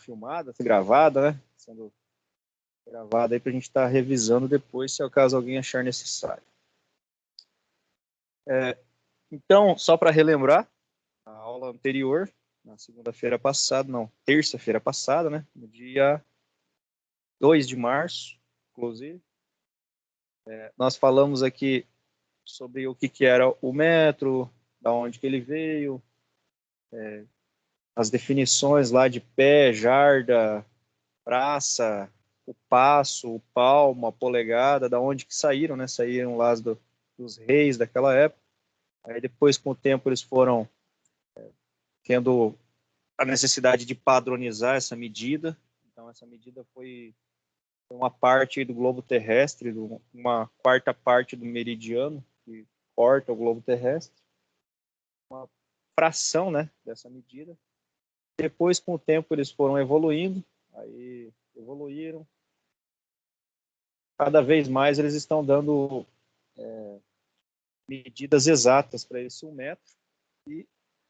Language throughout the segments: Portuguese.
filmada, gravada, né? Sendo gravada aí para a gente estar revisando depois, se é o caso alguém achar necessário. Então, só para relembrar, a aula anterior, na segunda-feira passada, não, terça-feira passada, né? No dia 2 de março, inclusive, nós falamos aqui sobre o que era o metro, da onde que ele veio, as definições lá de pé, jarda, praça, o passo, o palmo, a polegada, da onde que saíram, né? Saíram lá dos reis daquela época. Aí depois, com o tempo, eles foram tendo a necessidade de padronizar essa medida. Então, essa medida foi uma parte do globo terrestre, uma quarta parte do meridiano, que corta o globo terrestre. Uma fração, né, dessa medida. Depois, com o tempo, eles foram evoluindo, aí evoluíram. Cada vez mais eles estão dando medidas exatas para esse 1 metro. E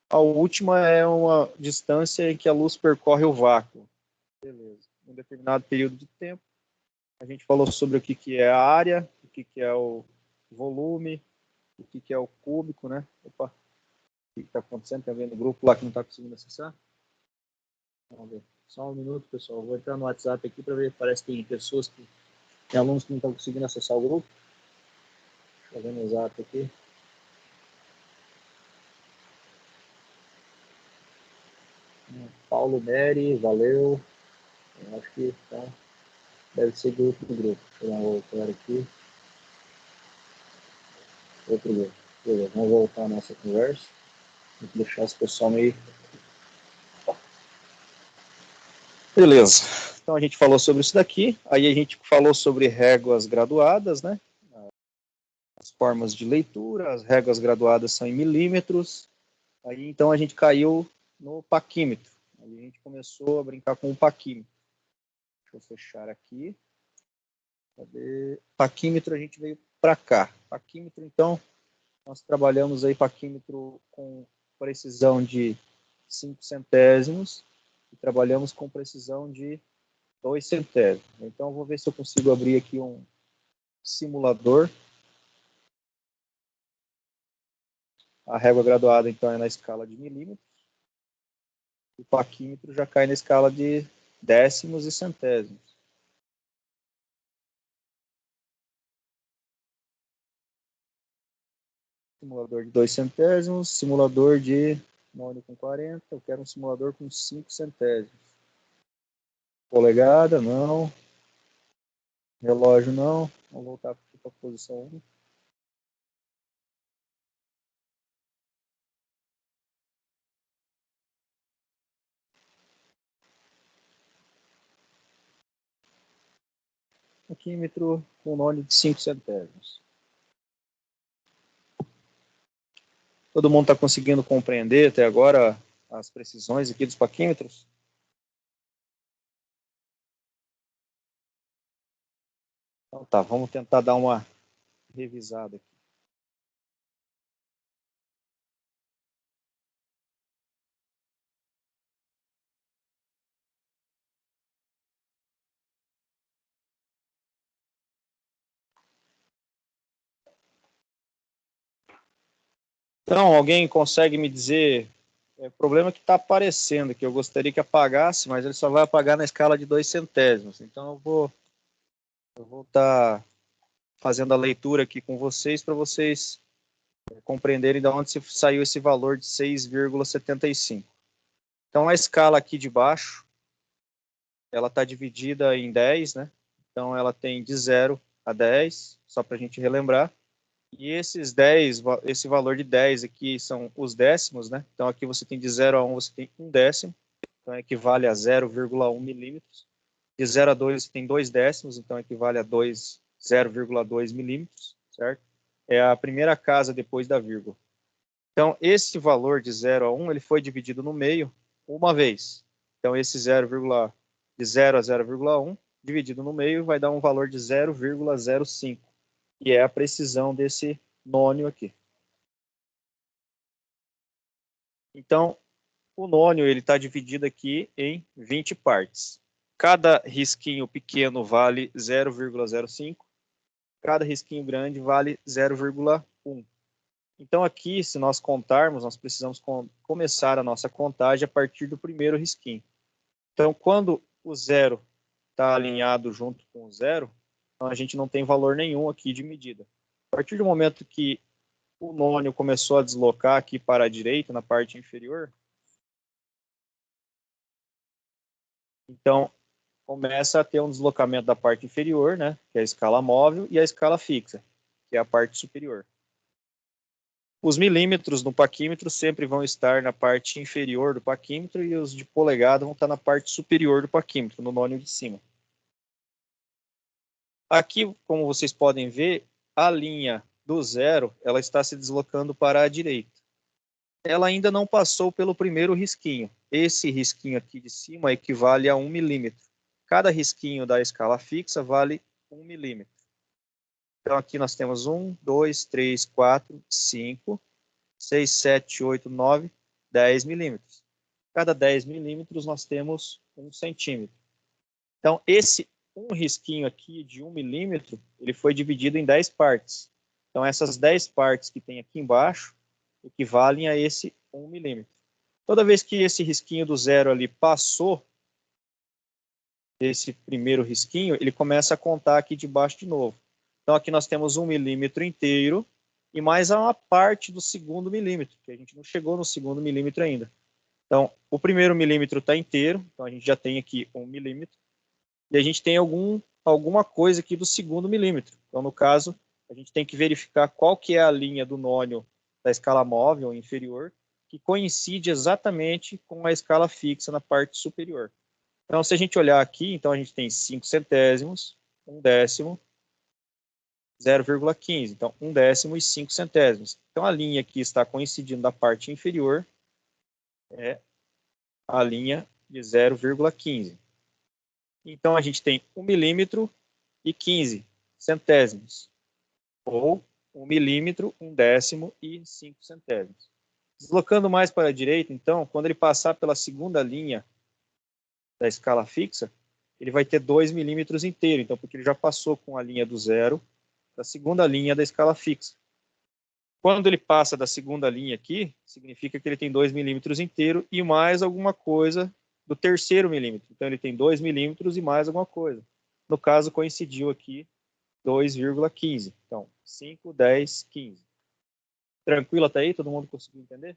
a última é uma distância em que a luz percorre o vácuo. Beleza. Em um determinado período de tempo, a gente falou sobre o que é a área, o que é o volume, o que é o cúbico, né? Opa, o que está acontecendo? Tem alguém no grupo lá que não está conseguindo acessar? Vamos ver. Só um minuto, pessoal. Eu vou entrar no WhatsApp aqui para ver. Parece que tem pessoas tem alunos que não estão conseguindo acessar o grupo. Deixa eu ver no WhatsApp aqui. Paulo Neri, valeu. Eu acho que então, deve ser do outro grupo. Deixa eu dar uma voltada aqui. Outro grupo. Beleza, vamos voltar à nossa conversa. Vou deixar esse pessoal meio... Beleza. Então a gente falou sobre isso daqui. Aí a gente falou sobre réguas graduadas, né? As formas de leitura. As réguas graduadas são em milímetros. Aí então a gente caiu no paquímetro. Aí a gente começou a brincar com o paquímetro. Deixa eu fechar aqui. Cadê? Paquímetro, a gente veio para cá. Paquímetro, então, nós trabalhamos aí paquímetro com precisão de 5 centésimos e trabalhamos com precisão de 2 centésimos. Então, eu vou ver se eu consigo abrir aqui um simulador. A régua graduada, então, é na escala de milímetros. O paquímetro já cai na escala de décimos e centésimos. Simulador de 2 centésimos, simulador de nônio com 40, eu quero um simulador com 5 centésimos. Polegada, não. Relógio, não. Vamos voltar para a posição 1. Paquímetro com nônio de 5 centésimos. Todo mundo está conseguindo compreender até agora as precisões aqui dos paquímetros? Então tá, vamos tentar dar uma revisada aqui. Então, alguém consegue me dizer o problema que está aparecendo, que eu gostaria que apagasse, mas ele só vai apagar na escala de 2 centésimos. Então, eu vou estar fazendo a leitura aqui com vocês para vocês compreenderem de onde saiu esse valor de 6,75. Então, a escala aqui de baixo, ela está dividida em 10, né? Então, ela tem de 0 a 10, só para a gente relembrar. E esses 10, esse valor de 10 aqui são os décimos, né? Então, aqui você tem de 0 a 1, você tem 1 décimo, então equivale a 0,1 milímetros. De 0 a 2, você tem 2 décimos, então equivale a 0,2 milímetros, certo? É a primeira casa depois da vírgula. Então, esse valor de 0 a 1, ele foi dividido no meio uma vez. Então, esse de 0 a 0,1, dividido no meio, vai dar um valor de 0,05, que é a precisão desse nônio aqui. Então, O nônio ele está dividido aqui em 20 partes. Cada risquinho pequeno vale 0,05. Cada risquinho grande vale 0,1. Então aqui, se nós contarmos, nós precisamos começar a nossa contagem a partir do primeiro risquinho. Então, quando o zero está alinhado junto com o zero, então a gente não tem valor nenhum aqui de medida. A partir do momento que o nônio começou a deslocar aqui para a direita, na parte inferior, então começa a ter um deslocamento da parte inferior, né, que é a escala móvel, e a escala fixa, que é a parte superior. Os milímetros no paquímetro sempre vão estar na parte inferior do paquímetro e os de polegada vão estar na parte superior do paquímetro, no nônio de cima. Aqui, como vocês podem ver, a linha do zero ela está se deslocando para a direita. Ela ainda não passou pelo primeiro risquinho. Esse risquinho aqui de cima equivale a 1 milímetro. Cada risquinho da escala fixa vale 1 milímetro. Então, aqui nós temos 1, 2, 3, 4, 5, 6, 7, 8, 9, 10 milímetros. Cada 10 milímetros nós temos 1 centímetro. Então, esse um risquinho aqui de 1 milímetro, ele foi dividido em 10 partes. Então, essas 10 partes que tem aqui embaixo equivalem a esse 1 milímetro. Toda vez que esse risquinho do zero ali passou desse primeiro risquinho, ele começa a contar aqui de baixo de novo. Então, aqui nós temos 1 milímetro inteiro e mais uma parte do segundo milímetro, que a gente não chegou no segundo milímetro ainda. Então, o primeiro milímetro está inteiro, então a gente já tem aqui 1 milímetro, e a gente tem alguma coisa aqui do segundo milímetro. Então, no caso, a gente tem que verificar qual que é a linha do nônio da escala móvel inferior, que coincide exatamente com a escala fixa na parte superior. Então, se a gente olhar aqui, então a gente tem 5 centésimos, 1 décimo, 0,15. Então, 1 décimo e 5 centésimos. Então, a linha que está coincidindo da parte inferior é a linha de 0,15. Então, a gente tem 1 milímetro e 15 centésimos. Ou 1 milímetro, 1 décimo e 5 centésimos. Deslocando mais para a direita, então, quando ele passar pela segunda linha da escala fixa, ele vai ter 2 milímetros inteiro, então, porque ele já passou com a linha do zero da segunda linha da escala fixa. Quando ele passa da segunda linha aqui, significa que ele tem 2 milímetros inteiro e mais alguma coisa do terceiro milímetro. Então, ele tem 2 milímetros e mais alguma coisa. No caso, coincidiu aqui 2,15. Então, 5, 10, 15. Tranquilo até aí? Todo mundo conseguiu entender?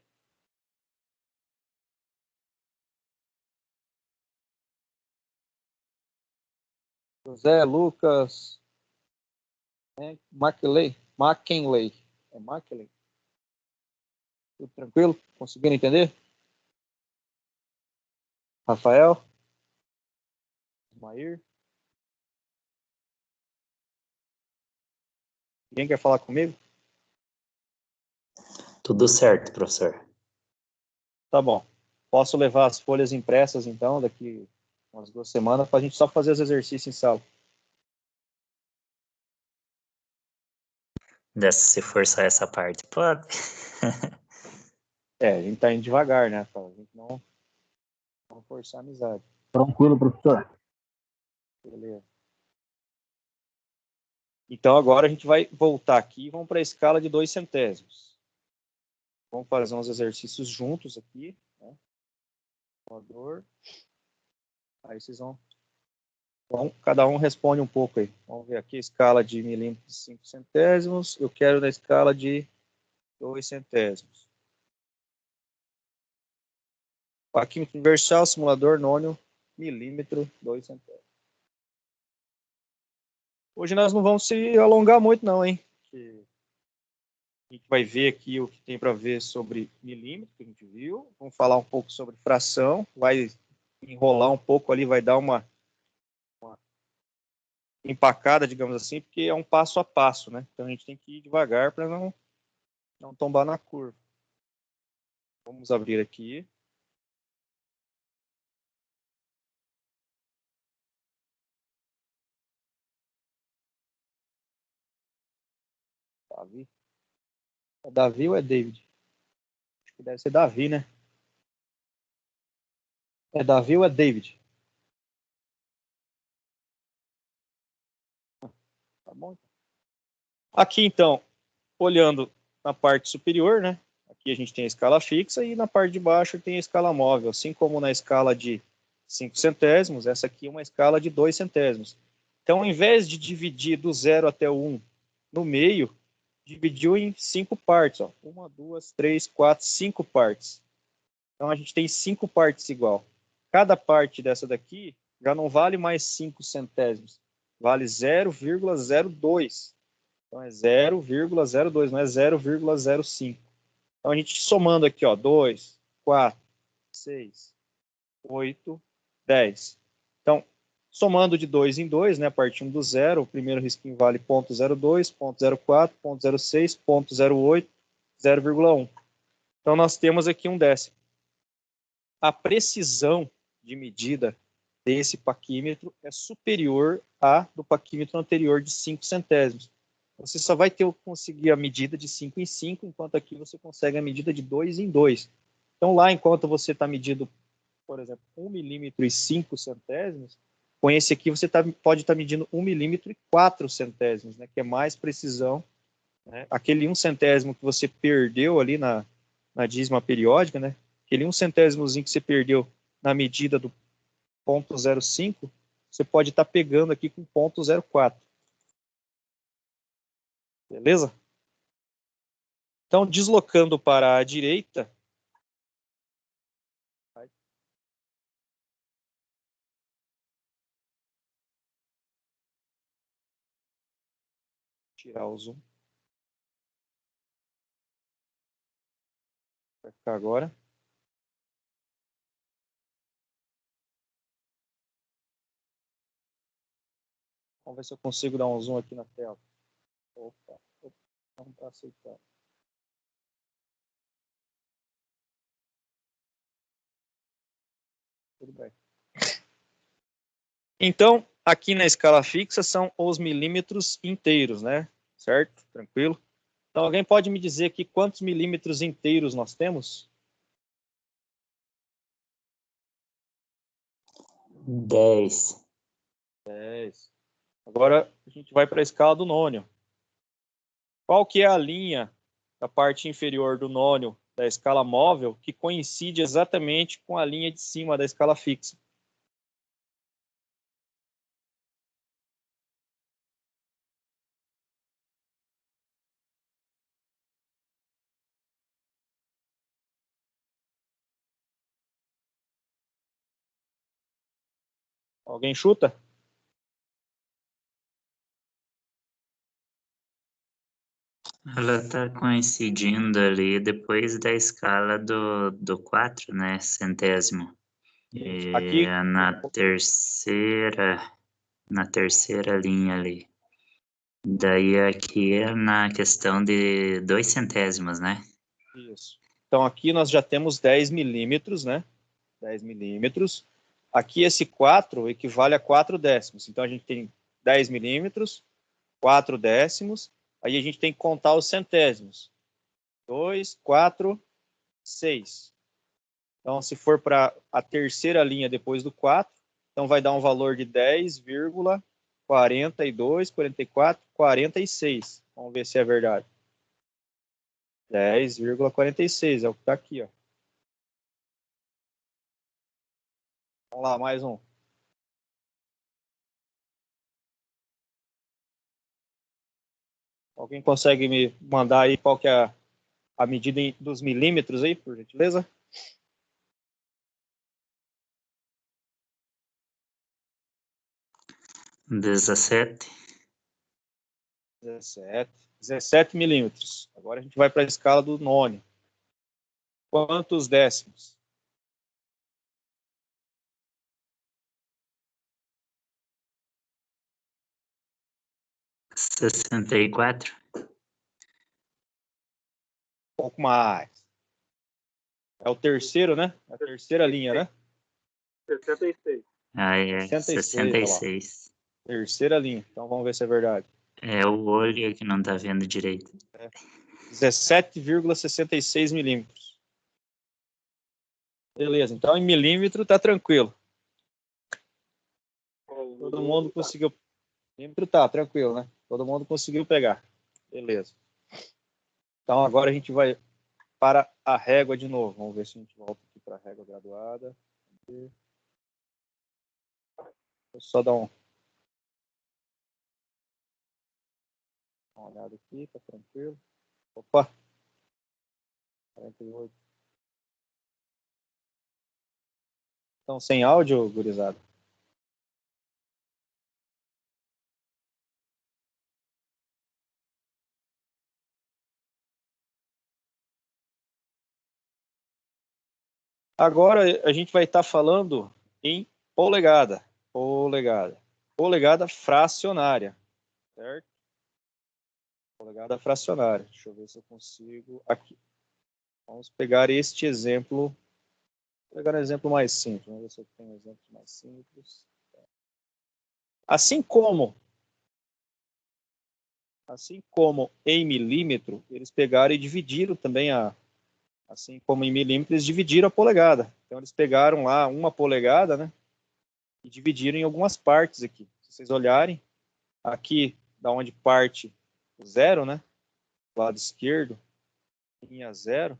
José, Lucas, McKinley. É McKinley. Tudo tranquilo? Conseguiram entender? Rafael? Mair? Alguém quer falar comigo? Tudo certo, professor. Tá bom. Posso levar as folhas impressas, então, daqui umas 2 semanas, para a gente só fazer os exercícios em sala. Se forçar essa parte, pode. A gente tá indo devagar, né? Pra gente não forçar a amizade. Tranquilo, professor. Beleza. Então, agora a gente vai voltar aqui e vamos para a escala de 2 centésimos. Vamos fazer uns exercícios juntos aqui. Né? Aí vocês vão... Bom, cada um responde um pouco aí. Vamos ver aqui a escala de milímetros de 5 centésimos. Eu quero na escala de 2 centésimos. Paquímetro universal, simulador, nônio, milímetro, 2 centésimos. Hoje nós não vamos se alongar muito não, hein? Porque a gente vai ver aqui o que tem para ver sobre milímetro, que a gente viu. Vamos falar um pouco sobre fração. Vai enrolar um pouco ali, vai dar uma empacada, digamos assim, porque é um passo a passo, né? Então a gente tem que ir devagar para não tombar na curva. Vamos abrir aqui. Davi. É Davi ou é David? Acho que deve ser Davi, né? É Davi ou é David? Tá bom. Aqui, então, olhando na parte superior, né? Aqui a gente tem a escala fixa e na parte de baixo tem a escala móvel. Assim como na escala de 5 centésimos, essa aqui é uma escala de 2 centésimos. Então, ao invés de dividir do 0 até o 1 no meio, dividiu em 5 partes. Ó. 1, 2, 3, 4, 5 partes. Então, a gente tem 5 partes igual. Cada parte dessa daqui já não vale mais 5 centésimos. Vale 0,02. Então, é 0,02, não é 0,05. Então, a gente somando aqui, ó, 2, 4, 6, 8, 10. Então, somando de 2 em 2, né, partindo do zero, o primeiro risquinho vale 0,02, 0,04, 0,06, 0,08, 0,1. Então, nós temos aqui um décimo. A precisão de medida desse paquímetro é superior à do paquímetro anterior de 5 centésimos. Você só vai conseguir a medida de 5 em 5, enquanto aqui você consegue a medida de 2 em 2. Então, lá, enquanto você está medindo, por exemplo, 1 milímetro e 5 centésimos, com esse aqui você pode estar medindo 1 milímetro e 4 centésimos, né, que é mais precisão. Né? Aquele 1 centésimo que você perdeu ali na dízima periódica, né, aquele 1 centésimozinho que você perdeu na medida do 0,05, você pode estar pegando aqui com 0,04. Beleza? Então, deslocando para a direita, tirar o zoom. Vai ficar agora. Vamos ver se eu consigo dar um zoom aqui na tela. Opa, não está aceitando. Tudo bem. Então, aqui na escala fixa são os milímetros inteiros, né? Certo? Tranquilo? Então, alguém pode me dizer aqui quantos milímetros inteiros nós temos? 10. 10. Agora, a gente vai para a escala do nônio. Qual que é a linha da parte inferior do nônio da escala móvel que coincide exatamente com a linha de cima da escala fixa? Alguém chuta? Ela está coincidindo ali depois da escala do 4, né? Centésimo. E Aqui, na terceira linha ali. Daí aqui é na questão de 2 centésimos, né? isso. Então, aqui nós já temos 10 milímetros, né? 10 milímetros. Aqui, esse 4 equivale a 4 décimos. Então, a gente tem 10 milímetros, 4 décimos. Aí, a gente tem que contar os centésimos. 2, 4, 6. Então, se for para a terceira linha depois do 4, então vai dar um valor de 10,42, 44, 46. Vamos ver se é verdade. 10,46 é o que está aqui, ó. Vamos lá, mais um. Alguém consegue me mandar aí qual que é a medida dos milímetros aí, por gentileza? Dezessete. 17 milímetros. Agora a gente vai para a escala do nônio. Quantos décimos? 64. Um pouco mais. É o terceiro, né? É a terceira linha, né? 66. Ah, é 66. Terceira linha. Então vamos ver se é verdade. É o olho que não tá vendo direito. 17,66 milímetros. Beleza, então em milímetro tá tranquilo. Todo mundo conseguiu. Milímetro tá tranquilo, né? Todo mundo conseguiu pegar. Beleza. Então agora a gente vai para a régua de novo. Vamos ver se a gente volta aqui para a régua graduada. Vou só dar uma olhada aqui, tá tranquilo. Opa! 48. Então, sem áudio, gurizada? Agora a gente vai estar falando em polegada. Polegada. Polegada fracionária. Certo? Polegada fracionária. Deixa eu ver se eu consigo aqui. Vamos pegar este exemplo. Vou pegar um exemplo mais simples. Vamos ver se eu tenho exemplos mais simples. Assim como em milímetro, eles pegaram e dividiram também assim como em milímetros, eles dividiram a polegada. Então eles pegaram lá 1 polegada, né? E dividiram em algumas partes aqui. Se vocês olharem, aqui da onde parte o zero, né? Do lado esquerdo, linha zero,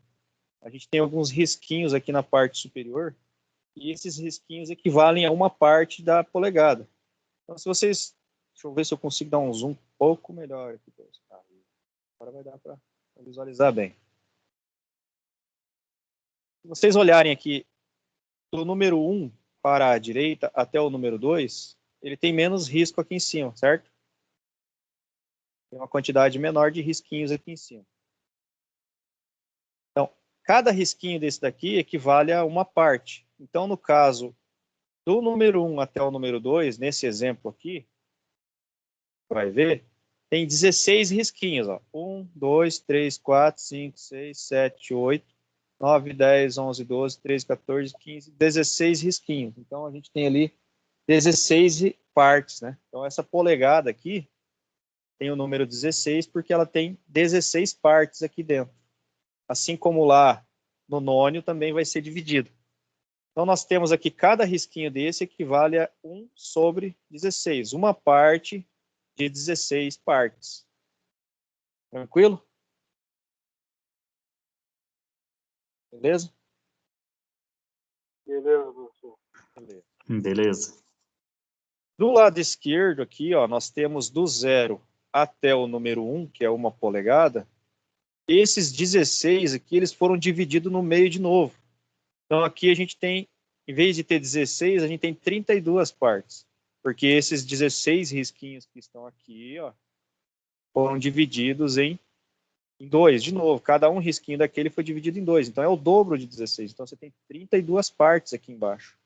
a gente tem alguns risquinhos aqui na parte superior, e esses risquinhos equivalem a uma parte da polegada. Então, se vocês... Deixa eu ver se eu consigo dar um zoom um pouco melhor aqui. Agora vai dar para visualizar bem. Se vocês olharem aqui, do número 1 para a direita até o número 2, ele tem menos risco aqui em cima, certo? Tem uma quantidade menor de risquinhos aqui em cima. Então, cada risquinho desse daqui equivale a uma parte. Então, no caso do número 1 até o número 2, nesse exemplo aqui, vai ver, tem 16 risquinhos. Ó. 1, 2, 3, 4, 5, 6, 7, 8, 9, 10, 11, 12, 13, 14, 15, 16 risquinhos. Então, a gente tem ali 16 partes, né? Então, essa polegada aqui tem o número 16 porque ela tem 16 partes aqui dentro. Assim como lá no nônio também vai ser dividido. Então, nós temos aqui, cada risquinho desse equivale a 1 sobre 16. Uma parte de 16 partes. Tranquilo? Beleza? Beleza, professor. Beleza. Do lado esquerdo aqui, ó, nós temos do 0 até o número 1, que é 1 polegada. Esses 16 aqui, eles foram divididos no meio de novo. Então, aqui a gente tem, em vez de ter 16, a gente tem 32 partes. Porque esses 16 risquinhos que estão aqui, ó, foram divididos em 2, de novo. Cada um risquinho daquele foi dividido em 2. Então, é o dobro de 16. Então, você tem 32 partes aqui embaixo.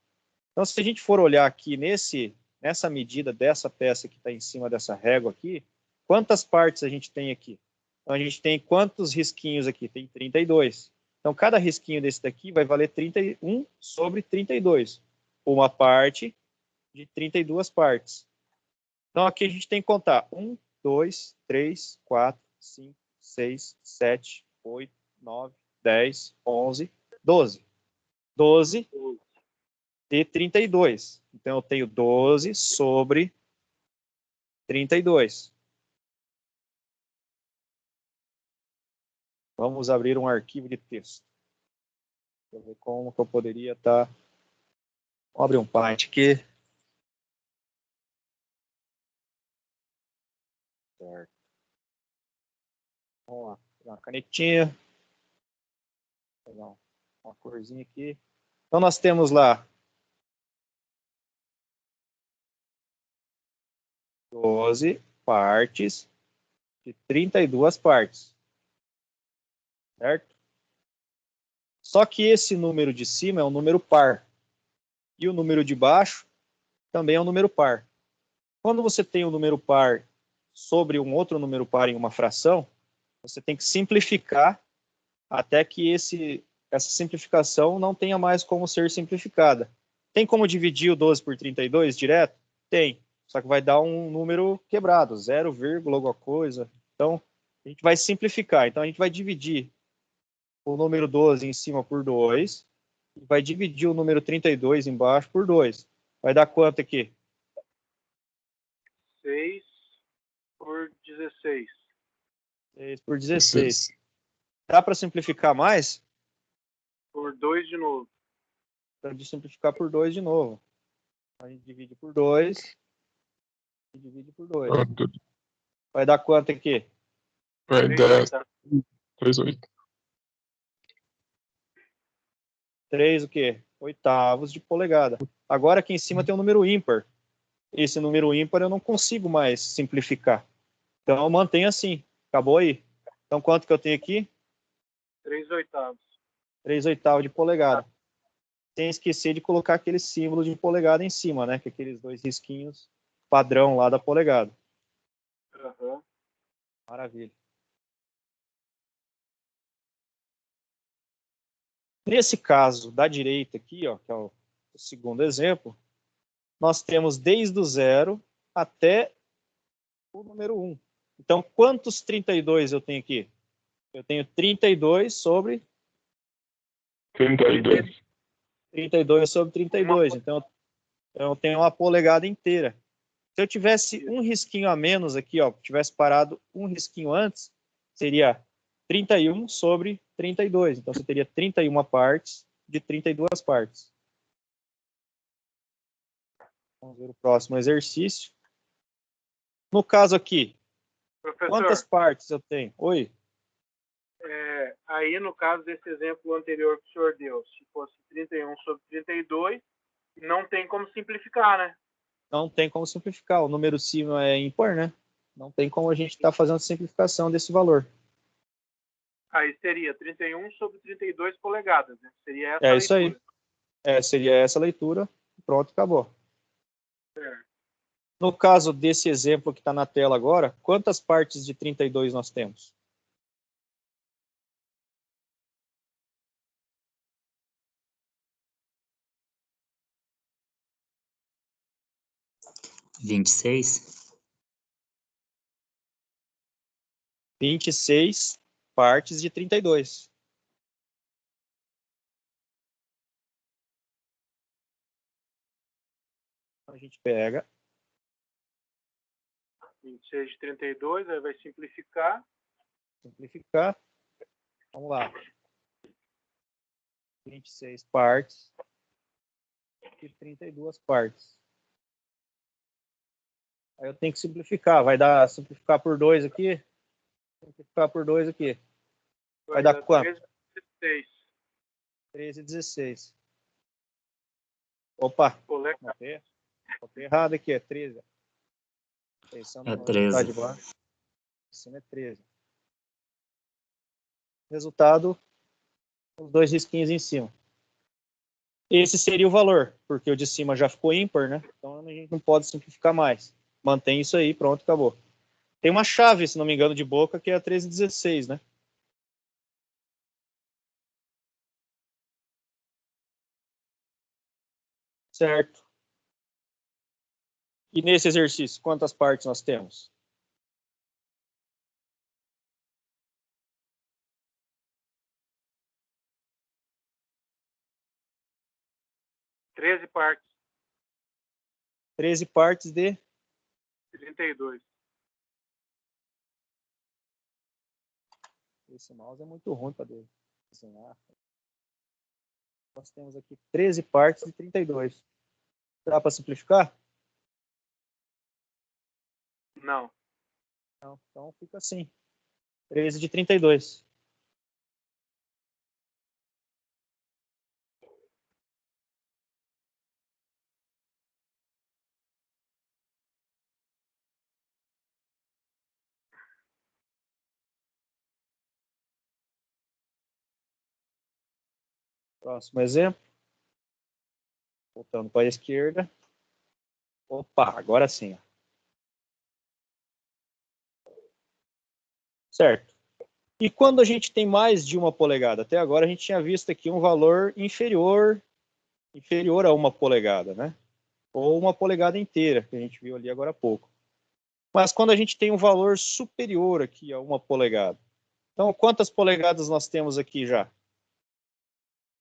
Então, se a gente for olhar aqui nessa medida dessa peça que está em cima dessa régua aqui, quantas partes a gente tem aqui? Então, a gente tem quantos risquinhos aqui? Tem 32. Então, cada risquinho desse daqui vai valer 31 sobre 32. Uma parte de 32 partes. Então, aqui a gente tem que contar 1, 2, 3, 4, 5, 6, 7, 8, 9, 10, 11, 12. 12 de 32. Então, eu tenho 12 sobre 32. Vamos abrir um arquivo de texto. Deixa eu ver como que eu poderia estar... Vamos abrir um Paint aqui. Certo. Vamos lá. Pegar uma canetinha. Pegar uma corzinha aqui. Então, nós temos lá 12 partes de 32 partes. Certo? Só que esse número de cima é um número par. E o número de baixo também é um número par. Quando você tem um número par sobre um outro número par em uma fração, você tem que simplificar até que essa simplificação não tenha mais como ser simplificada. Tem como dividir o 12 por 32 direto? Tem. Só que vai dar um número quebrado, 0, alguma coisa. Então, a gente vai simplificar. Então, a gente vai dividir o número 12 em cima por 2 vai dividir o número 32 embaixo por 2. Vai dar quanto aqui? 6 por 16. 6 por 16. Dá para simplificar mais? Por 2 de novo. Para simplificar por 2 de novo. A gente divide por 2. E divide por 2. Vai dar quanto aqui? Vai dar 3/8. 3 o quê? Oitavos de polegada. Agora aqui em cima tem um número ímpar. Esse número ímpar eu não consigo mais simplificar. Então eu mantenho assim. Acabou aí. Então quanto que eu tenho aqui? 3/8. 3/8 de polegada. Sem esquecer de colocar aquele símbolo de polegada em cima, né? Que é aqueles 2 risquinhos padrão lá da polegada. Uhum. Maravilha. Nesse caso da direita aqui, ó, que é o segundo exemplo, nós temos desde o 0 até o número 1. Então, quantos 32 eu tenho aqui? Eu tenho 32 sobre 32. 32 sobre 32. Então, eu tenho uma polegada inteira. Se eu tivesse um risquinho a menos aqui, ó, tivesse parado um risquinho antes, seria 31 sobre 32. Então, você teria 31 partes de 32 partes. Vamos ver o próximo exercício. No caso aqui, Professor, quantas partes eu tenho? Oi? aí no caso desse exemplo anterior que o senhor deu, se fosse 31 sobre 32, não tem como simplificar, né? Não tem como simplificar. O número cima é ímpar, né? Não tem como a gente estar fazendo simplificação desse valor. Aí seria 31 sobre 32 polegadas, né? Seria essa É a isso leitura. aí. Seria essa a leitura. Pronto, acabou. Certo. No caso desse exemplo que está na tela agora, quantas partes de 32 nós temos? Vinte e seis. 26 partes de 32. A gente pega 26 de 32, aí vai simplificar. simplificar. Vamos lá. 26 partes de 32 partes. Aí eu tenho que simplificar. Vai dar simplificar por 2 aqui. Simplificar por 2 aqui. Vai dar quanto? 13, 13 e 16. Opa, botei errado aqui, é 13. Pensando É no 13. resultado de baixo. Em cima é 13. Resultado, os 2 risquinhos em cima. Esse seria o valor, porque o de cima já ficou ímpar, né? Então a gente não pode simplificar mais. Mantém isso aí, pronto, acabou. Tem uma chave, se não me engano, de boca, que é a 13 e 16, né? Certo. E nesse exercício, quantas partes nós temos? 13 partes. 13 partes de 32. Esse mouse é muito ruim para desenhar. Nós temos aqui 13 partes de 32. Dá para simplificar? Não. Não. Então fica assim. 13 de 32. Próximo exemplo. Voltando para a esquerda. Opa, agora sim. Ó. Certo. E quando a gente tem mais de uma polegada? Até agora a gente tinha visto aqui um valor inferior a uma polegada, né? Ou uma polegada inteira, que a gente viu ali agora há pouco. Mas quando a gente tem um valor superior aqui a uma polegada. Então, quantas polegadas nós temos aqui já?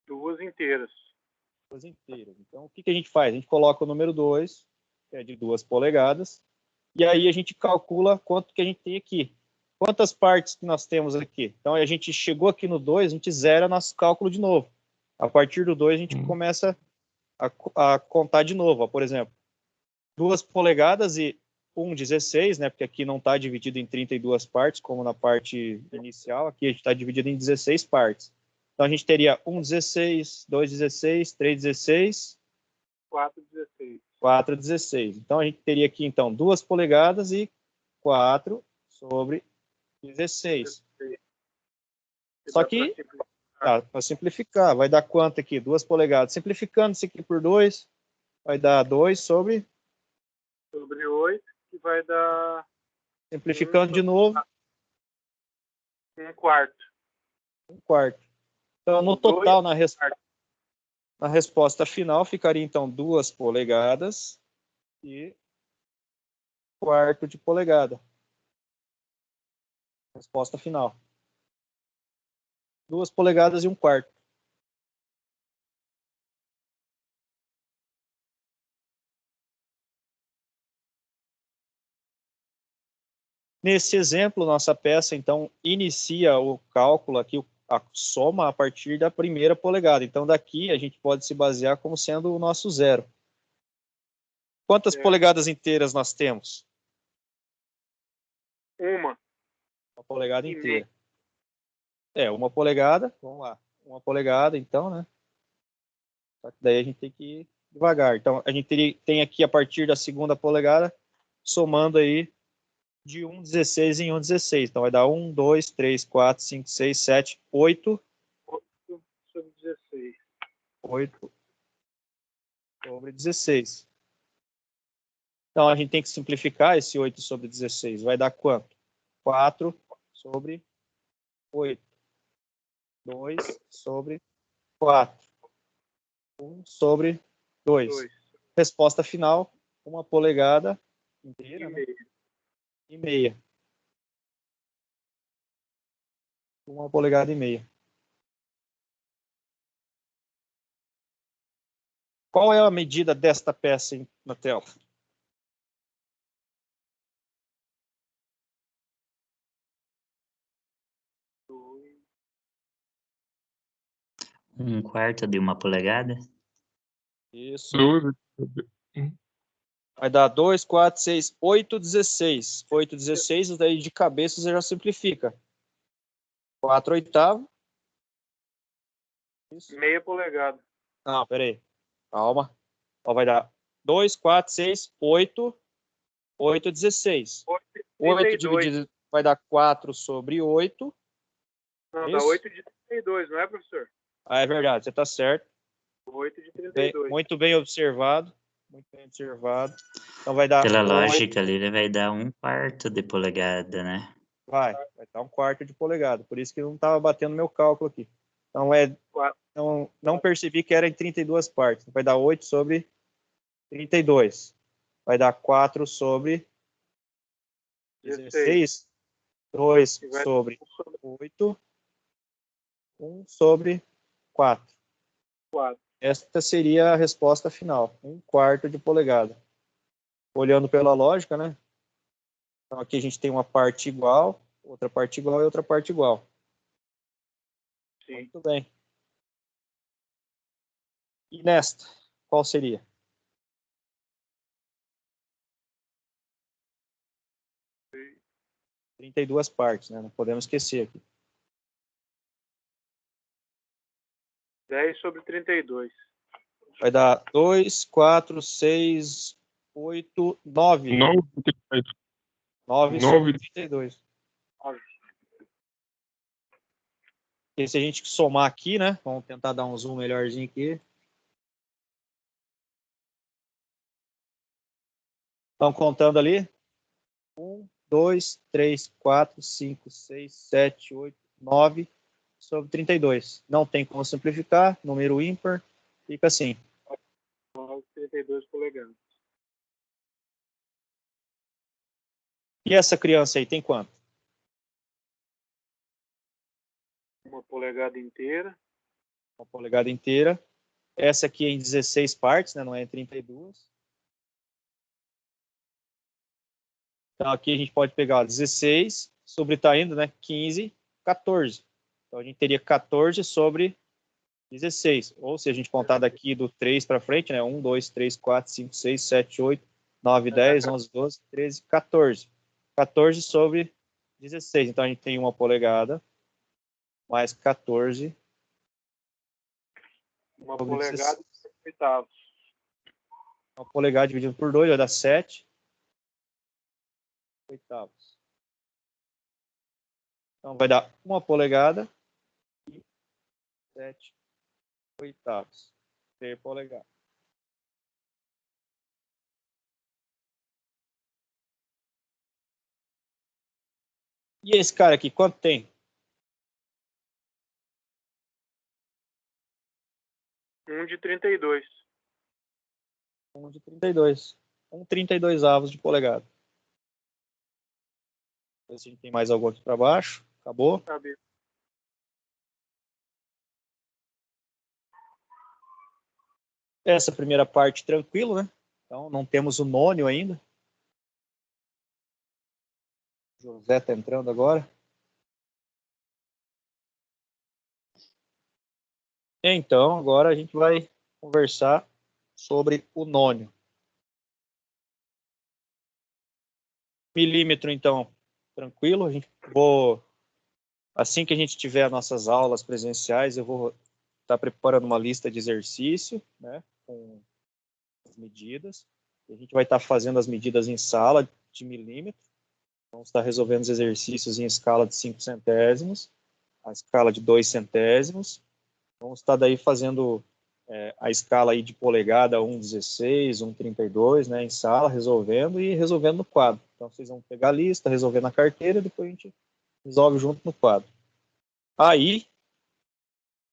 2 inteiras. duas inteiras. Então, o que a gente faz? A gente coloca o número 2, que é de 2 polegadas, e aí a gente calcula quanto que a gente tem aqui. Quantas partes que nós temos aqui? Então, a gente chegou aqui no 2, a gente zera nosso cálculo de novo. A partir do 2, a gente começa a contar de novo. Ó, por exemplo, 2 polegadas e 1,16, né? Porque aqui não está dividido em 32 partes, como na parte inicial. Aqui a gente está dividido em 16 partes. Então, a gente teria 1,16, 2,16, 3,16... 4,16. 4,16. Então, a gente teria aqui, então, 2 polegadas e 4 sobre 16. Só que, para simplificar, vai dar quanto aqui? 2 polegadas. Simplificando isso aqui por 2, vai dar 2 sobre 8, que vai dar... Simplificando de novo. 1/4. 1/4. Então, no total, na resposta final, ficaria, então, 2 polegadas e 1/4 de polegada. Resposta final. 2 polegadas e 1/4. Nesse exemplo, nossa peça, então, inicia o cálculo aqui, a soma a partir da primeira polegada. Então, daqui a gente pode se basear como sendo o nosso zero. Quantas polegadas inteiras nós temos? Uma polegada inteira. Uma polegada, vamos lá. 1 polegada, então, né? Só que daí a gente tem que ir devagar. Então, a gente tem aqui, a partir da segunda polegada, somando aí de 1,16 em 1,16. Então, vai dar 1, 2, 3, 4, 5, 6, 7, 8. 8 sobre 16. 8 sobre 16. Então, a gente tem que simplificar esse 8 sobre 16. Vai dar quanto? 4 sobre 8. 2 sobre 4. 1 sobre 2. Resposta final, 1 polegada inteira, né? E meia. 1 polegada e meia. Qual é a medida desta peça na tela? Um quarto de 1 polegada? Isso. Vai dar 2, 4, 6, 8, 16. 8, 16, daí de cabeça você já simplifica. 4 oitavos. Meia polegada. Não, peraí. Calma. Ó, vai dar 2, 4, 6, 8. 8, 16. 8 dividido vai dar 4 sobre 8. Não, dá 8 de 32, não é, professor? Ah, é verdade, você está certo. 8 de 32. Muito bem observado. Muito bem observado. Então vai dar... Pela lógica ali, ele vai dar 1/4 de polegada, né? Vai dar 1/4 de polegada. Por isso que não estava batendo meu cálculo aqui. Então, não percebi que era em 32 partes. Vai dar 8 sobre 32. Vai dar 4 sobre 16. 2 sobre 8. 1 sobre 4. Esta seria a resposta final. 1/4 de polegada. Olhando pela lógica, né? Então, aqui a gente tem uma parte igual, outra parte igual e outra parte igual. Sim. Muito bem. E nesta, qual seria? Sim. 32 partes, né? Não podemos esquecer aqui. 10 sobre 32. Vai dar 2, 4, 6, 8, 9. 9 sobre 32. E se a gente somar aqui, né? Vamos tentar dar um zoom melhorzinho aqui. Estão contando ali? 1, 2, 3, 4, 5, 6, 7, 8, 9 sobre 32. Não tem como simplificar, número ímpar, fica assim. 32 polegadas. E essa criança aí tem quanto? 1 polegada inteira. 1 polegada inteira. Essa aqui é em 16 partes, né? Não é em 32. Então, aqui a gente pode pegar ó, 16, sobressaindo, né? 15, 14. Então, a gente teria 14 sobre 16. Ou se a gente contar daqui do 3 para frente, né? 1, 2, 3, 4, 5, 6, 7, 8, 9, 10, 11, 12, 13, 14. 14 sobre 16. Então, a gente tem 1 polegada mais 14. 1 polegada e 7 oitavos. 1 polegada dividido por 2 vai dar 7 oitavos. Então, vai dar 1 polegada e 7 oitavos. 3 polegadas. E esse cara aqui, quanto tem? 1 de 32. 1 de 32. 1,32 avos de polegada. Ver se a gente tem mais algum aqui para baixo. Acabou. Sabe? Essa primeira parte, tranquilo, né? Então, não temos o nônio ainda. O José está entrando agora. Então, agora a gente vai conversar sobre o nônio. Milímetro, então, tranquilo. Assim que a gente tiver as nossas aulas presenciais, eu vou estar preparando uma lista de exercício, né, com as medidas. E a gente vai estar fazendo as medidas em sala de milímetro. Vamos estar resolvendo os exercícios em escala de 5 centésimos, a escala de 2 centésimos. Vamos estar daí fazendo a escala aí de polegada 1,16, 1,32, né, em sala, resolvendo e resolvendo no quadro. Então, vocês vão pegar a lista, resolver na carteira, e depois a gente resolve junto no quadro. Aí,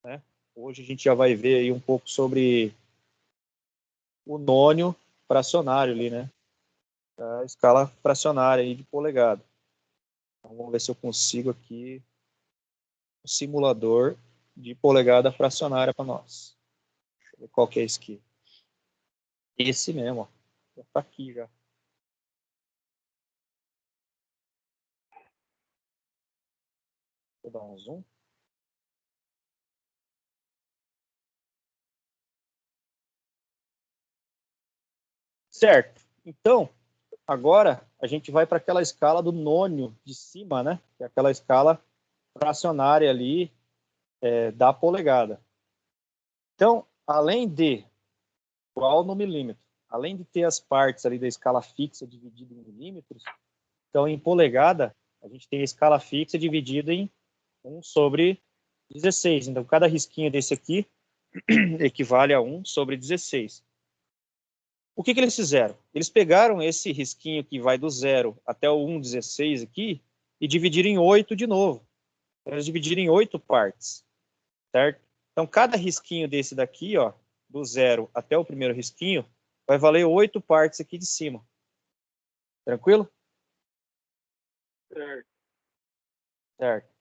né, hoje a gente já vai ver aí um pouco sobre o nônio fracionário ali, né, a escala fracionária aí de polegada. Então, vamos ver se eu consigo aqui um simulador de polegada fracionária para nós. Deixa eu ver qual que é esse aqui. Esse mesmo, ó. Já tá aqui já. Vou dar um zoom. Certo. Então, agora a gente vai para aquela escala do nônio de cima, né? Que é aquela escala fracionária ali da polegada. Então, além de, igual no milímetro, além de ter as partes ali da escala fixa dividida em milímetros, então em polegada a gente tem a escala fixa dividida em 1 sobre 16. Então, cada risquinho desse aqui equivale a 1 sobre 16. O que eles fizeram? Eles pegaram esse risquinho que vai do 0 até o 1,16 aqui e dividiram em 8 de novo. Eles dividiram em 8 partes, certo? Então, cada risquinho desse daqui, ó, do 0 até o primeiro risquinho, vai valer 8 partes aqui de cima. Tranquilo? Certo. Certo.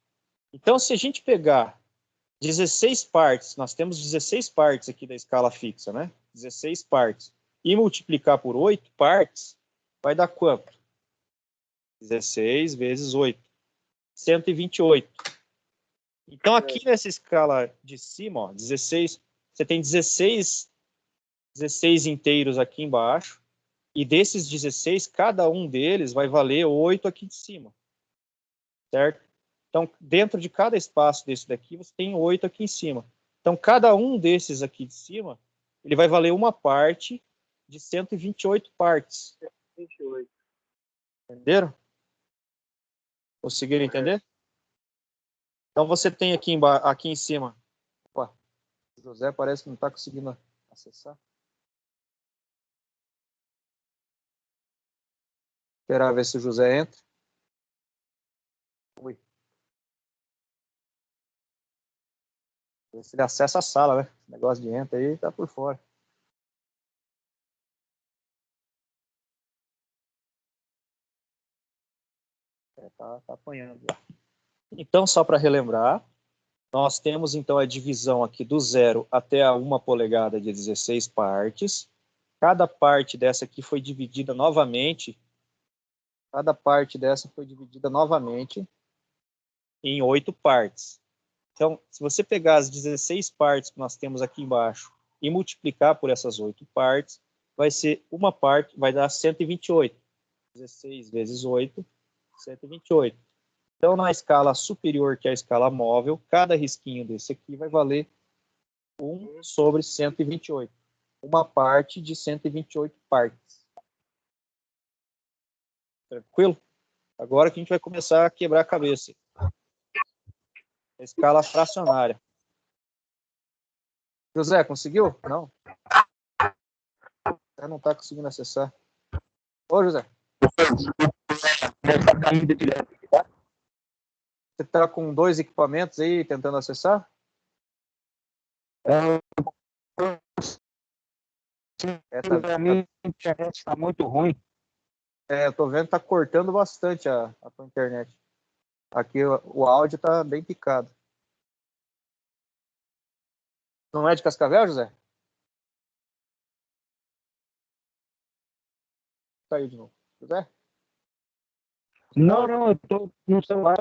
Então, se a gente pegar 16 partes, nós temos 16 partes aqui da escala fixa, né? 16 partes. E multiplicar por 8 partes, vai dar quanto? 16 vezes 8. 128. Então, aqui nessa escala de cima, ó, 16, você tem 16 inteiros aqui embaixo. E desses 16, cada um deles vai valer 8 aqui de cima. Certo? Então, dentro de cada espaço desse daqui, você tem 8 aqui em cima. Então, cada um desses aqui de cima, ele vai valer uma parte de 128 partes. 28. Entenderam? Conseguiram entender? Então, você tem aqui, aqui em cima. Opa, o José parece que não está conseguindo acessar. Esperar ver se o José entra. Ui. Ver se ele acessa a sala, né? Esse negócio de entra aí tá por fora. Tá apanhando lá. Então, só para relembrar, Nós temos, então, a divisão aqui do 0 até a 1 polegada de 16 partes. Cada parte dessa aqui foi dividida novamente. Cada parte dessa foi dividida novamente em 8 partes. Então, se você pegar as 16 partes que nós temos aqui embaixo e multiplicar por essas 8 partes, vai ser uma parte, vai dar 128. 16 vezes 8, 128. Então, na escala superior, que é a escala móvel, cada risquinho desse aqui vai valer 1 sobre 128. Uma parte de 128 partes. Tranquilo? Agora que a gente vai começar a quebrar a cabeça. A escala fracionária. José, conseguiu? Não? Você não está conseguindo acessar. Ô, José. Você está com 2 equipamentos aí tentando acessar? A minha internet está muito ruim. Eu tô vendo que tá cortando bastante a tua internet. Aqui o áudio tá bem picado. Não é de Cascavel, José? Caiu de novo. José? Não, eu tô no celular.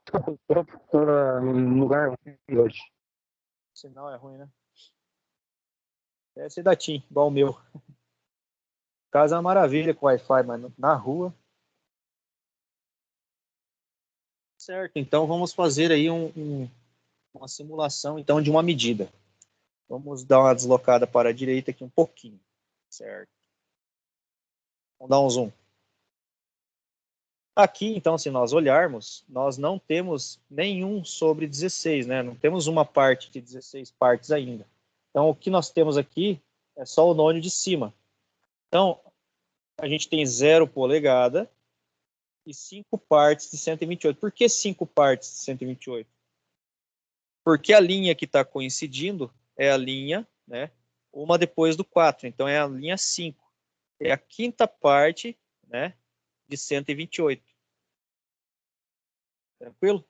Tô no lugar ruim hoje. O sinal é ruim, né? Deve ser da TIM, igual o meu. Casa é uma maravilha com Wi-Fi, mas na rua. Certo, então vamos fazer aí uma simulação então de uma medida. Vamos dar uma deslocada para a direita aqui um pouquinho. Certo. Vamos dar um zoom. Aqui, então, se nós olharmos, nós não temos nenhum sobre 16, né? Não temos uma parte de 16 partes ainda. Então, o que nós temos aqui é só o nônio de cima. Então, a gente tem 0 polegada e 5 partes de 128. Por que 5 partes de 128? Porque a linha que está coincidindo é a linha, né? Uma depois do 4. Então, é a linha 5. É a quinta parte, né? De 128. Tranquilo?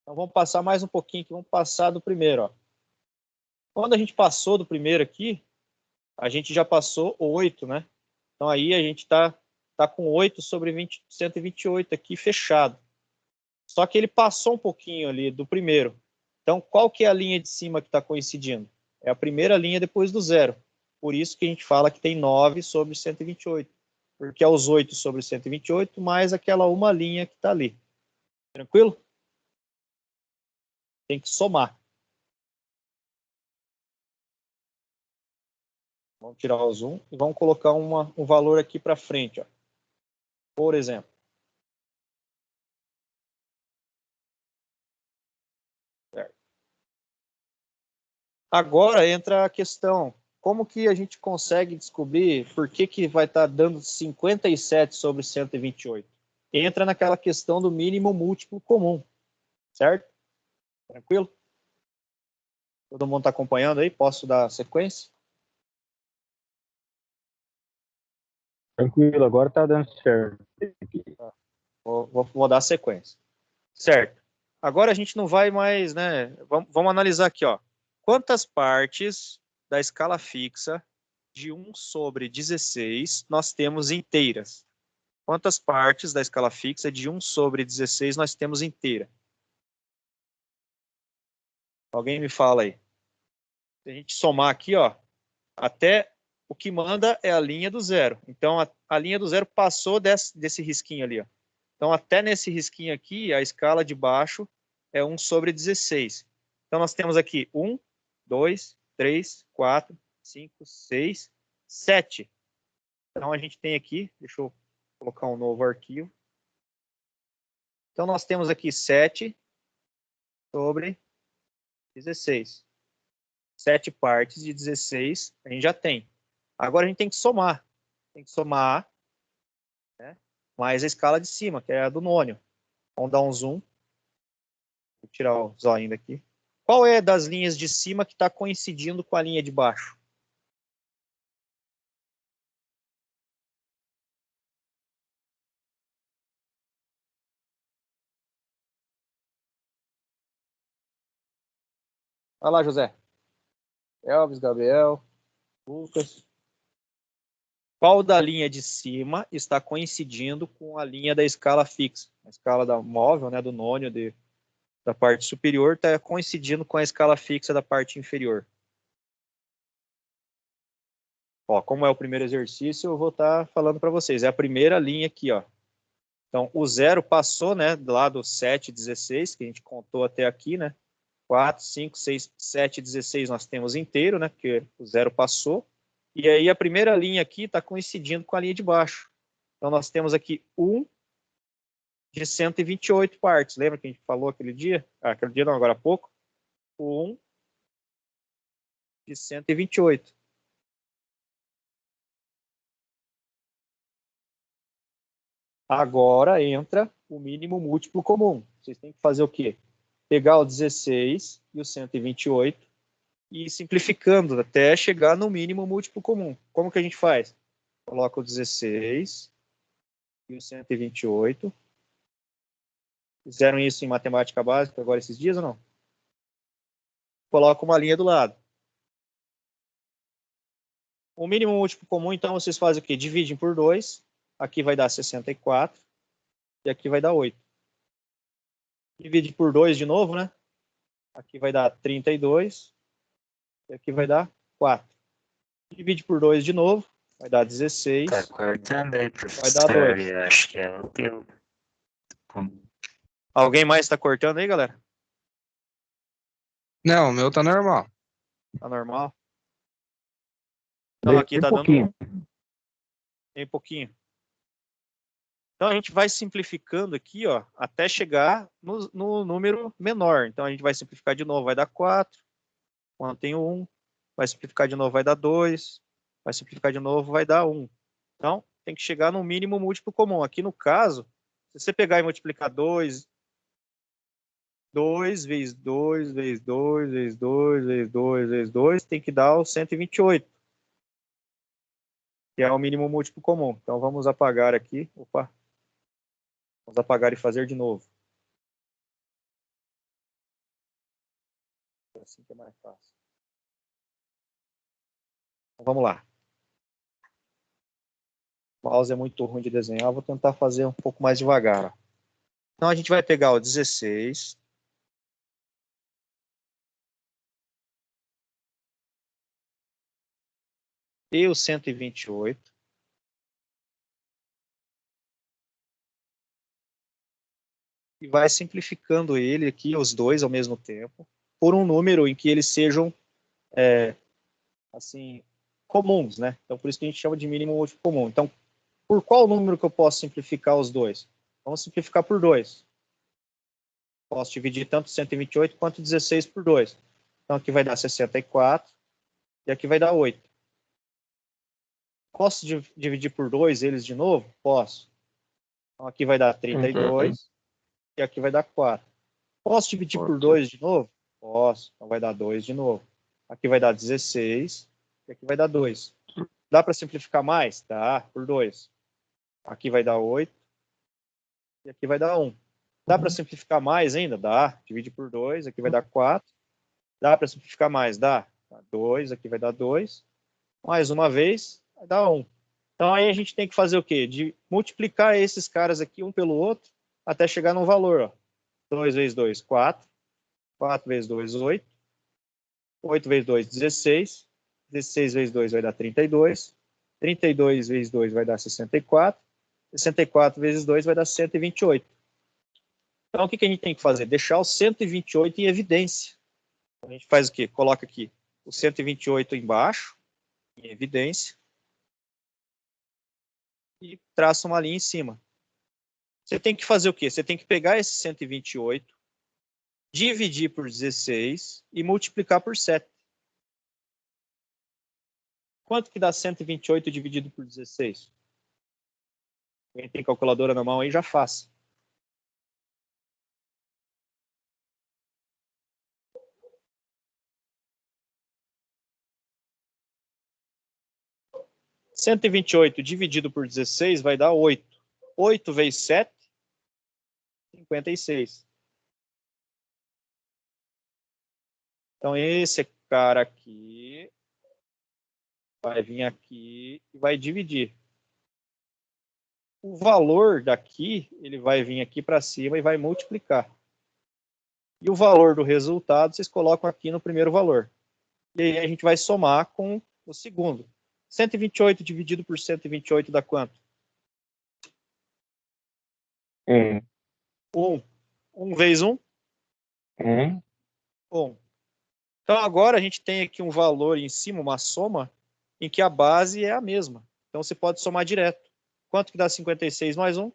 Então, vamos passar mais um pouquinho aqui. Vamos passar do primeiro, ó. Quando a gente passou do primeiro aqui, a gente já passou 8, né? Então, aí a gente tá com 8 sobre 128 aqui fechado. Só que ele passou um pouquinho ali do primeiro. Então, qual que é a linha de cima que está coincidindo? É a primeira linha depois do 0. Por isso que a gente fala que tem 9 sobre 128. Porque é os 8 sobre 128 mais aquela uma linha que está ali. Tranquilo? Tem que somar. Vamos tirar o zoom e vamos colocar um valor aqui para frente. Ó. Por exemplo. Certo. Agora entra a questão. Como que a gente consegue descobrir por que vai estar dando 57 sobre 128? Entra naquela questão do mínimo múltiplo comum. Certo? Tranquilo? Todo mundo está acompanhando aí? Posso dar sequência? Tranquilo, agora tá dando certo. Vou dar sequência. Certo. Agora a gente não vai mais, né? Vamos analisar aqui, ó. Quantas partes da escala fixa de 1 sobre 16 nós temos inteiras? Quantas partes da escala fixa de 1 sobre 16 nós temos inteira? Alguém me fala aí. Se a gente somar aqui, ó, até o que manda é a linha do 0. Então, a linha do 0 passou desse risquinho ali, ó. Então, até nesse risquinho aqui, a escala de baixo é 1 sobre 16. Então, nós temos aqui 1, 2, 3, 4, 5, 6, 7. Então, a gente tem aqui, deixa eu colocar um novo arquivo. Então, nós temos aqui 7 sobre 16. 7 partes de 16 a gente já tem. Agora a gente tem que somar. Tem que somar, né, mais a escala de cima, que é a do nônio. Vamos dar um zoom. Vou tirar o zoinho daqui. Qual é das linhas de cima que está coincidindo com a linha de baixo? Vai lá, José. Elvis, Gabriel, Lucas. Qual da linha de cima está coincidindo com a linha da escala fixa? A escala da móvel, né, do nônio da parte superior está coincidindo com a escala fixa da parte inferior. Ó, como é o primeiro exercício, eu vou estar falando para vocês. É a primeira linha aqui, ó. Então, o 0 passou, né, lá do 7, 16, que a gente contou até aqui, né? 4, 5, 6, 7, 16 nós temos inteiro, né? Porque o 0 passou. E aí a primeira linha aqui está coincidindo com a linha de baixo. Então, nós temos aqui 1 de 128 partes. Lembra que a gente falou aquele dia? Aquele dia não, agora há pouco. 1 de 128. Agora entra o mínimo múltiplo comum. Vocês têm que fazer o quê? Pegar o 16 e o 128 e ir simplificando até chegar no mínimo múltiplo comum. Como que a gente faz? Coloca o 16 e o 128. Fizeram isso em matemática básica agora esses dias ou não? Coloca uma linha do lado. O mínimo múltiplo comum, então, vocês fazem o quê? Dividem por 2. Aqui vai dar 64. E aqui vai dar 8. Divide por 2 de novo, né? Aqui vai dar 32. E aqui vai dar 4. Divide por 2 de novo. Vai dar 16. Tá cortando aí, Vai dar professor. 2. Eu acho que é o teu. Alguém mais está cortando aí, galera? Não, o meu tá normal. Tá normal? Então aqui tá dando tem pouquinho. Então a gente vai simplificando aqui, ó, até chegar no número menor. Então a gente vai simplificar de novo, vai dar 4. Mantém o 1. Vai simplificar de novo, vai dar 2. Vai simplificar de novo, vai dar 1. Então tem que chegar no mínimo múltiplo comum. Aqui no caso, se você pegar e multiplicar 2 vezes 2, vezes 2, vezes 2, vezes 2, vezes 2, tem que dar o 128. Que é o mínimo múltiplo comum. Então vamos apagar aqui. Opa. Vamos apagar e fazer de novo. Assim que é mais fácil. Então, vamos lá. O mouse é muito ruim de desenhar. Vou tentar fazer um pouco mais devagar. Ó. Então a gente vai pegar o 16. E o 128. E vai simplificando ele aqui, os dois ao mesmo tempo, por um número em que eles sejam assim, comuns, né? Então, por isso que a gente chama de mínimo múltiplo comum. Então, por qual número que eu posso simplificar os dois? Vamos simplificar por 2. Posso dividir tanto 128 quanto 16 por 2. Então, aqui vai dar 64 e aqui vai dar 8. Posso dividir por 2 eles de novo? Posso. Então, aqui vai dar 32 e aqui vai dar 4. Posso dividir por 2 de novo? Posso. Então, vai dar 2 de novo. Aqui vai dar 16 e aqui vai dar 2. Dá para simplificar mais? Dá, por 2. Aqui vai dar 8 e aqui vai dar 1. Dá para simplificar mais ainda? Dá. Divide por 2, aqui vai dar 4. Dá para simplificar mais? Dá. 2, aqui vai dar 2. Mais uma vez, vai dar 1. Então aí a gente tem que fazer o quê? De multiplicar esses caras aqui um pelo outro até chegar num valor. Ó. 2 vezes 2, 4. 4 vezes 2, 8. 8 vezes 2, 16. 16 vezes 2 vai dar 32. 32 vezes 2 vai dar 64. 64 vezes 2 vai dar 128. Então, o que a gente tem que fazer? Deixar o 128 em evidência. A gente faz o quê? Coloca aqui o 128 embaixo, em evidência, e traça uma linha em cima. Você tem que fazer o quê? Você tem que pegar esse 128, dividir por 16 e multiplicar por 7. Quanto que dá 128 dividido por 16? Quem tem calculadora na mão aí já faz. – 128 dividido por 16 vai dar 8. 8 vezes 7, 56. Então, esse cara aqui vai vir aqui e vai dividir. O valor daqui, ele vai vir aqui para cima e vai multiplicar. E o valor do resultado, vocês colocam aqui no primeiro valor. E aí a gente vai somar com o segundo. 128 dividido por 128 dá quanto? 1. 1. 1 vezes 1? 1. 1. Então agora a gente tem aqui um valor em cima, uma soma, em que a base é a mesma. Então você pode somar direto. Quanto que dá 56 mais 1?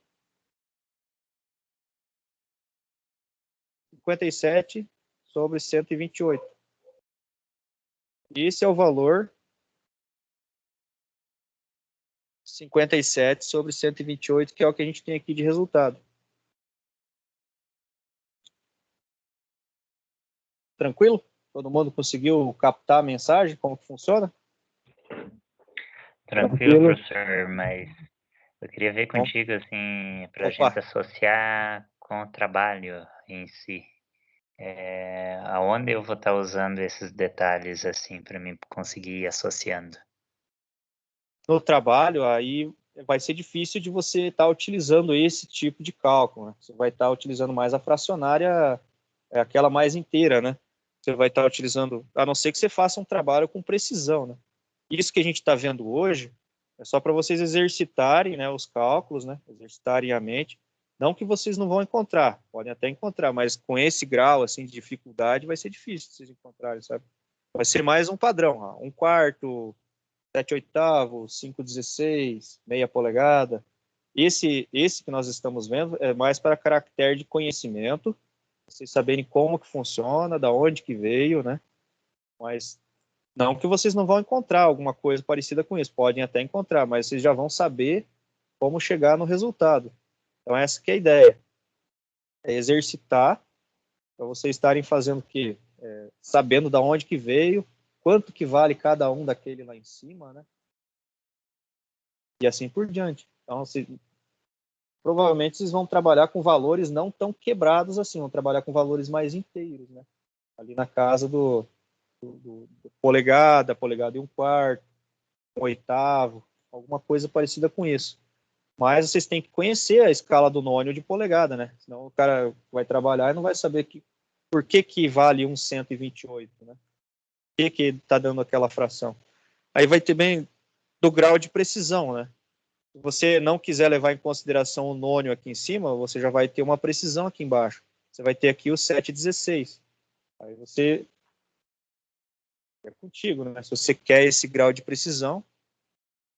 57 sobre 128. Esse é o valor 57 sobre 128, que é o que a gente tem aqui de resultado. Tranquilo? Todo mundo conseguiu captar a mensagem? Como que funciona? Tranquilo, professor, mas eu queria ver Bom. contigo, assim, para a Opa. gente associar com o trabalho em si. Aonde eu vou estar usando esses detalhes, assim, para mim conseguir ir associando? No trabalho, aí vai ser difícil de você estar utilizando esse tipo de cálculo, né? Você vai estar utilizando mais a fracionária, aquela mais inteira, né? Você vai estar utilizando, a não ser que você faça um trabalho com precisão, né? Isso que a gente está vendo hoje é só para vocês exercitarem, né, os cálculos, né? Exercitarem a mente. Não que vocês não vão encontrar, podem até encontrar, mas com esse grau assim de dificuldade vai ser difícil vocês encontrarem, sabe? Vai ser mais um padrão, ó, 1/4, 7/8, 5/16, meia polegada. Esse que nós estamos vendo é mais para caractere de conhecimento, vocês saberem como que funciona, da onde que veio, né? Mas não que vocês não vão encontrar alguma coisa parecida com isso, podem até encontrar, mas vocês já vão saber como chegar no resultado. Então essa que é a ideia, é exercitar para vocês estarem fazendo o quê? Sabendo da onde que veio, quanto que vale cada um daquele lá em cima, né? E assim por diante. Então, provavelmente vocês vão trabalhar com valores não tão quebrados assim, vão trabalhar com valores mais inteiros, né? Ali na casa do polegada, polegada e 1/4, 1/8, alguma coisa parecida com isso. Mas vocês têm que conhecer a escala do nônio de polegada, né? Senão o cara vai trabalhar e não vai saber por que vale 1/128, né? Por que está dando aquela fração. Aí vai ter bem do grau de precisão, né? Se você não quiser levar em consideração o nônio aqui em cima, você já vai ter uma precisão aqui embaixo. Você vai ter aqui o 7/16. Aí você é contigo, né? Se você quer esse grau de precisão,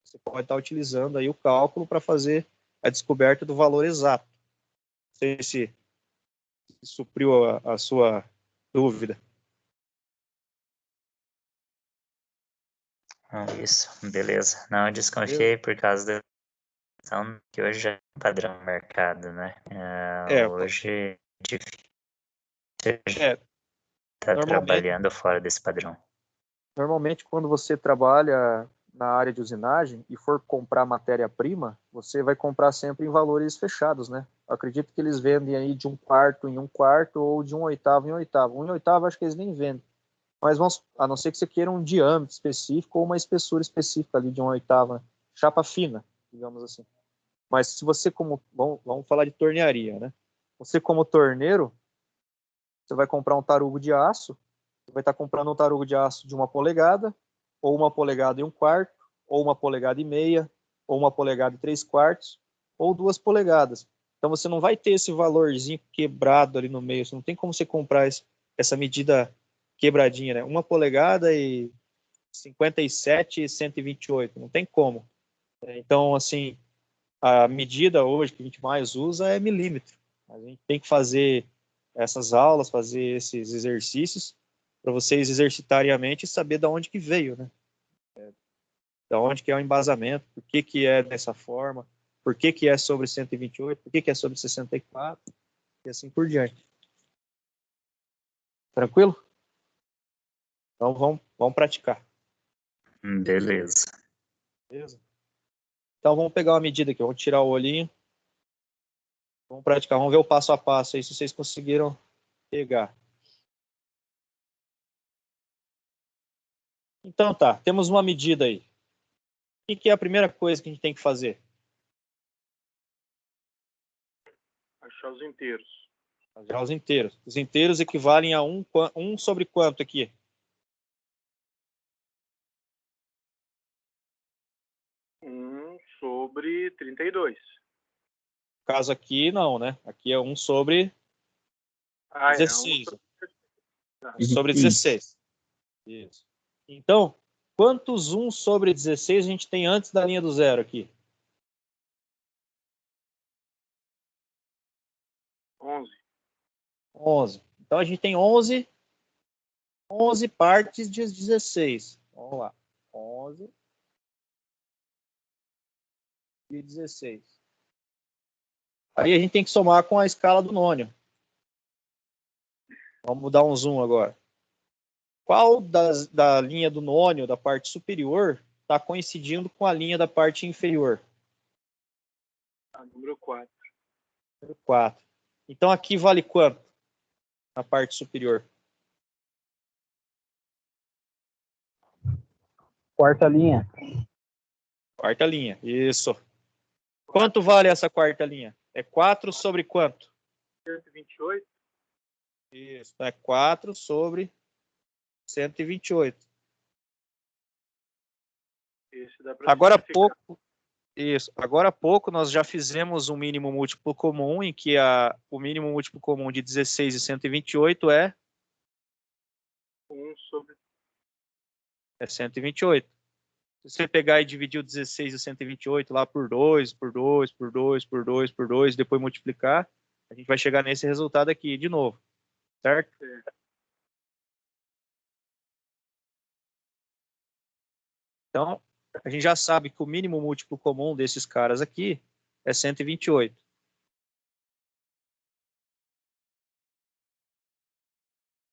você pode estar utilizando aí o cálculo para fazer a descoberta do valor exato. Não sei se supriu a sua dúvida. Isso, beleza. Não, eu desconfiei por causa da questão que hoje é um padrão no mercado, né? Hoje é difícil estar trabalhando fora desse padrão. Normalmente, quando você trabalha na área de usinagem e for comprar matéria-prima, você vai comprar sempre em valores fechados, né? Eu acredito que eles vendem aí de 1/4 em 1/4 ou de 1/8 em 1/8. 1/8 acho que eles nem vendem. Mas a não ser que você queira um diâmetro específico ou uma espessura específica ali de 1/8, né? Chapa fina, digamos assim. Mas se você vamos falar de tornearia, né? Você como torneiro, você vai comprar um tarugo de aço, você vai estar comprando um tarugo de aço de 1 polegada, ou 1 polegada e 1/4, ou 1 polegada e meia, ou 1 polegada e 3/4, ou 2 polegadas. Então você não vai ter esse valorzinho quebrado ali no meio, você não tem como você comprar essa medida quebradinha, né? 1 polegada e 57 e 128, não tem como. Então, assim, a medida hoje que a gente mais usa é milímetro. A gente tem que fazer essas aulas, fazer esses exercícios para vocês exercitarem a mente e saber de onde que veio, né? Da onde que é o embasamento, por que é dessa forma, por que é sobre 128, por que é sobre 64 e assim por diante. Tranquilo? Então vamos praticar. Beleza. Beleza? Então vamos pegar uma medida aqui, vamos tirar o olhinho, vamos praticar, vamos ver o passo a passo aí se vocês conseguiram pegar. Então tá, temos uma medida aí. O que é a primeira coisa que a gente tem que fazer? Achar os inteiros. Achar os inteiros. Os inteiros equivalem a 1 sobre quanto aqui? Sobre 32. No caso aqui, não, né? Aqui é 1 sobre 16. Sobre 16. Isso. Então, quantos 1 sobre 16 a gente tem antes da linha do zero aqui? 11. Então, a gente tem 11 partes de 16. Vamos lá. 11 e 16. Aí a gente tem que somar com a escala do nônio. Vamos dar um zoom agora. Qual da linha do nônio, da parte superior, está coincidindo com a linha da parte inferior? A número 4. Número 4. Então, aqui vale quanto na parte superior? Quarta linha. Quarta linha, isso. Quanto vale essa quarta linha? É 4 sobre quanto? 128. Isso, é 4 sobre 128. Esse dá para Agora há pouco nós já fizemos um mínimo múltiplo comum, em que o mínimo múltiplo comum de 16 e 128 é 1 sobre 128. Se você pegar e dividir o 16 e o 128 lá por 2, por 2, por 2, por 2, por 2, depois multiplicar, a gente vai chegar nesse resultado aqui de novo, certo? Então, a gente já sabe que o mínimo múltiplo comum desses caras aqui é 128.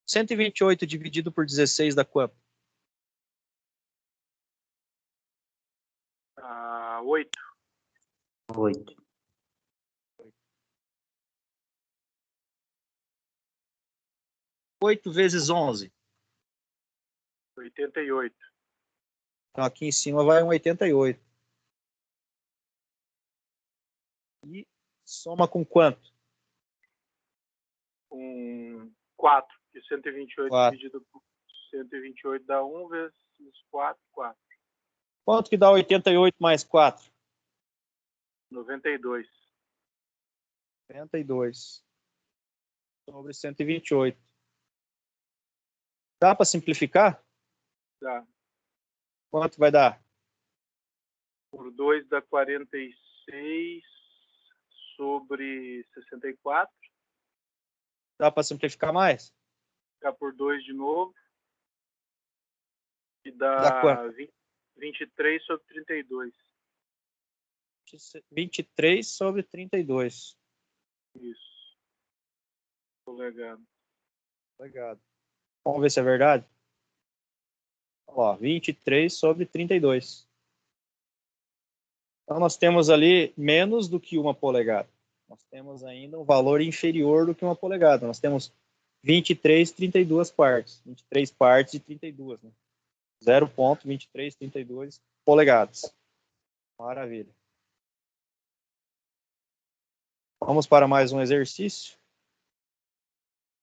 Cento e 128 dividido por 16 dá quanto? 8. 8. 8 vezes 11. 88. Então, aqui em cima vai um 88. E soma com quanto? 4. E 128 4. dividido por 128 dá 1 vezes 4, 4. Quanto que dá 88 mais 4? 92. 92 sobre 128. Dá para simplificar? Dá. Quanto vai dar? Por 2 dá 46 sobre 64. Dá para simplificar mais? Ficar por 2 de novo. E Dá dá quanto? 23 sobre 32. 23 sobre 32. Isso. Polegado. Legado. Vamos ver se é verdade? Ó, 23 sobre 32. Então, nós temos ali menos do que 1 polegada. Nós temos ainda um valor inferior do que 1 polegada. Nós temos 23, 32 partes. 23 partes de 32, né? 0,2332 polegadas. Maravilha. Vamos para mais um exercício.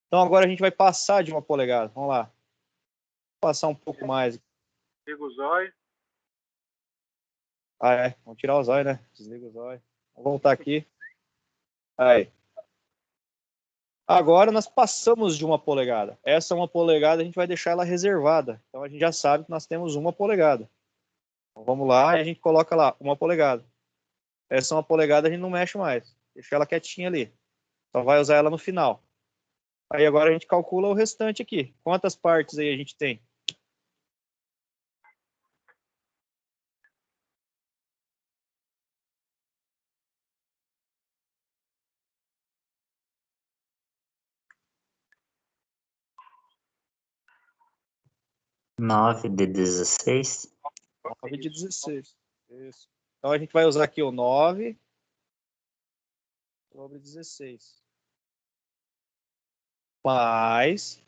Então, agora a gente vai passar de 1 polegada. Vamos lá. Vou passar um pouco mais. Desliga o zóio. Ah, é. Vamos tirar o zóio, né? Desliga o zóio. Vamos voltar aqui. Aí. Agora nós passamos de 1 polegada. Essa 1 polegada a gente vai deixar ela reservada. Então a gente já sabe que nós temos 1 polegada. Então, vamos lá e a gente coloca lá 1 polegada. Essa 1 polegada a gente não mexe mais. Deixa ela quietinha ali. Só vai usar ela no final. Aí agora a gente calcula o restante aqui. Quantas partes aí a gente tem? Nove de 16. 9 de 16. Isso. Então a gente vai usar aqui o 9 sobre 16. Mais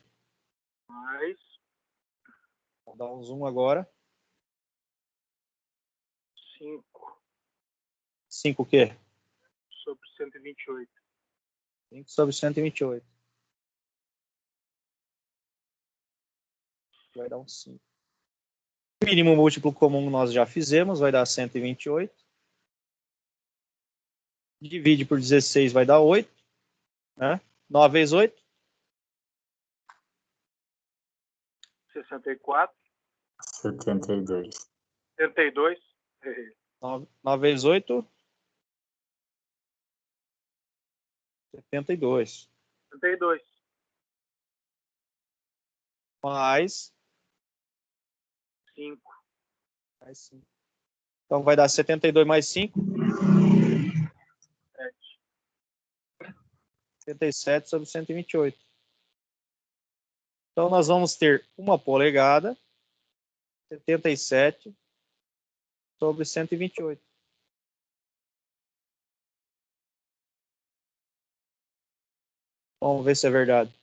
Vou dar um zoom agora. 5 5 o quê? sobre 128. 5 sobre 128. Vai dar um 5. O mínimo múltiplo comum nós já fizemos, vai dar 128. Divide por 16 vai dar 8. Né? 9 vezes 8. 64. 72. 72. 9 vezes 8. 72. 72. Mais 5. mais 5. Então vai dar 72 mais 5. 7. 77 sobre 128. Então nós vamos ter 1 polegada, 77 sobre 128. Vamos ver se é verdade.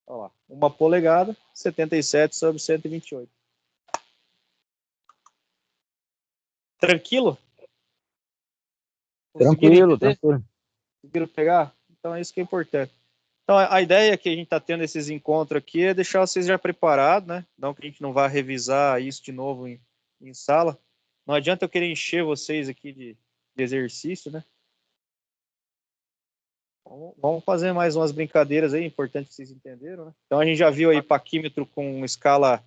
Olha lá, 1 polegada, 77 sobre 128. Tranquilo? Tranquilo, tranquilo. Conseguiram pegar? Então é isso que é importante. Então a ideia que a gente está tendo esses encontros aqui é deixar vocês já preparados, né? Não que a gente não vá revisar isso de novo em sala. Não adianta eu querer encher vocês aqui de exercício, né? Vamos fazer mais umas brincadeiras aí, importante que vocês entenderam, né? Então a gente já viu aí paquímetro com escala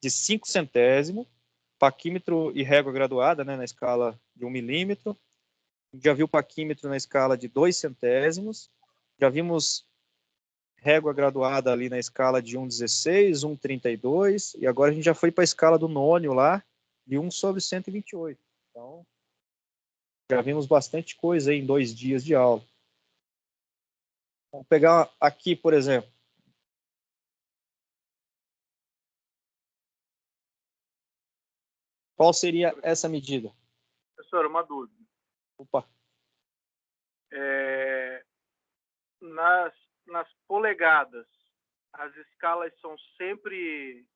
de 5 centésimos, paquímetro e régua graduada, né, na escala de 1 milímetro. Já viu paquímetro na escala de 2 centésimos. Já vimos régua graduada ali na escala de 1,16, 1,32, e agora a gente já foi para a escala do nônio lá, de 1 sobre 128. Então, já vimos bastante coisa aí em 2 dias de aula. Vamos pegar aqui, por exemplo. Qual seria essa medida? Professor, uma dúvida. Opa. Nas polegadas, as escalas são sempre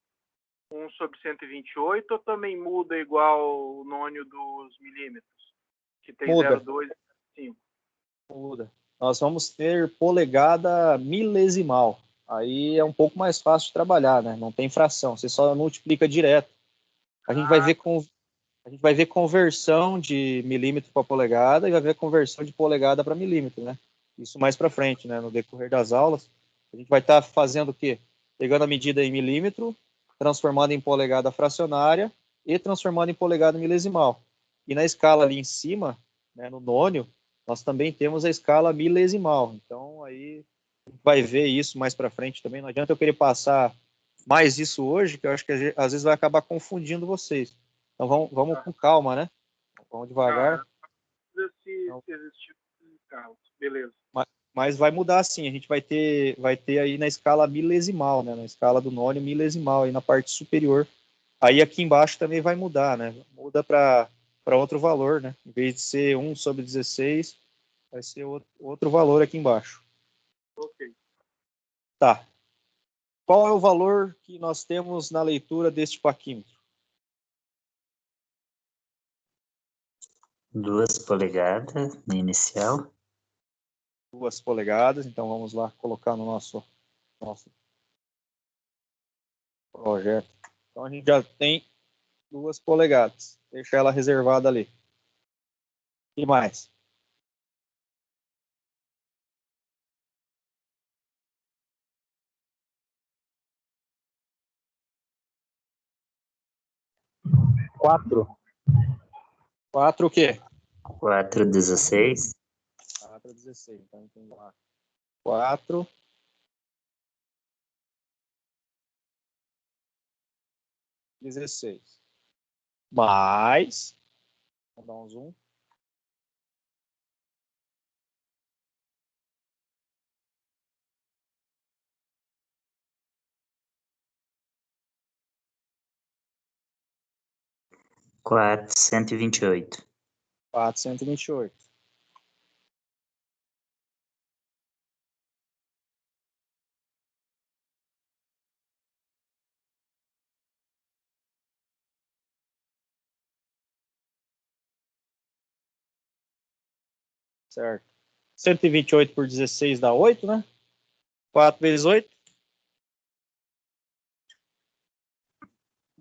1 sobre 128 ou também muda igual o nônio dos milímetros? Que tem 0,2 e 5. Muda. Nós vamos ter polegada milesimal. Aí é um pouco mais fácil de trabalhar, né? Não tem fração, você só multiplica direto. A gente vai ver conversão de milímetro para polegada e vai ver conversão de polegada para milímetro, né? Isso mais para frente, né? No decorrer das aulas, a gente vai estar fazendo o quê? Pegando a medida em milímetro, transformando em polegada fracionária e transformando em polegada milesimal. E na escala ali em cima, né, no nônio, nós também temos a escala milesimal. Então, aí a gente vai ver isso mais para frente também. Não adianta eu querer passar mais isso hoje, que eu acho que às vezes vai acabar confundindo vocês. Então vamos com calma, né? Vamos devagar. Se existir caso. Beleza. Mas vai mudar sim, a gente vai ter aí na escala milesimal, né? Na escala do nônio milesimal, aí na parte superior. Aí aqui embaixo também vai mudar, né? Muda para outro valor, né? Em vez de ser 1 sobre 16, vai ser outro valor aqui embaixo. Ok. Tá. Qual é o valor que nós temos na leitura deste paquímetro? 2 polegadas na inicial. 2 polegadas, então vamos lá colocar no nosso projeto. Então a gente já tem 2 polegadas. Deixa ela reservada ali. E mais? Quatro. 4 o quê? 4,16. 4,16. Então tem lá 4. (16) Mais, vou dar um zoom, 428. 428. Certo. 128 por 16 dá 8, né? 4 vezes 8?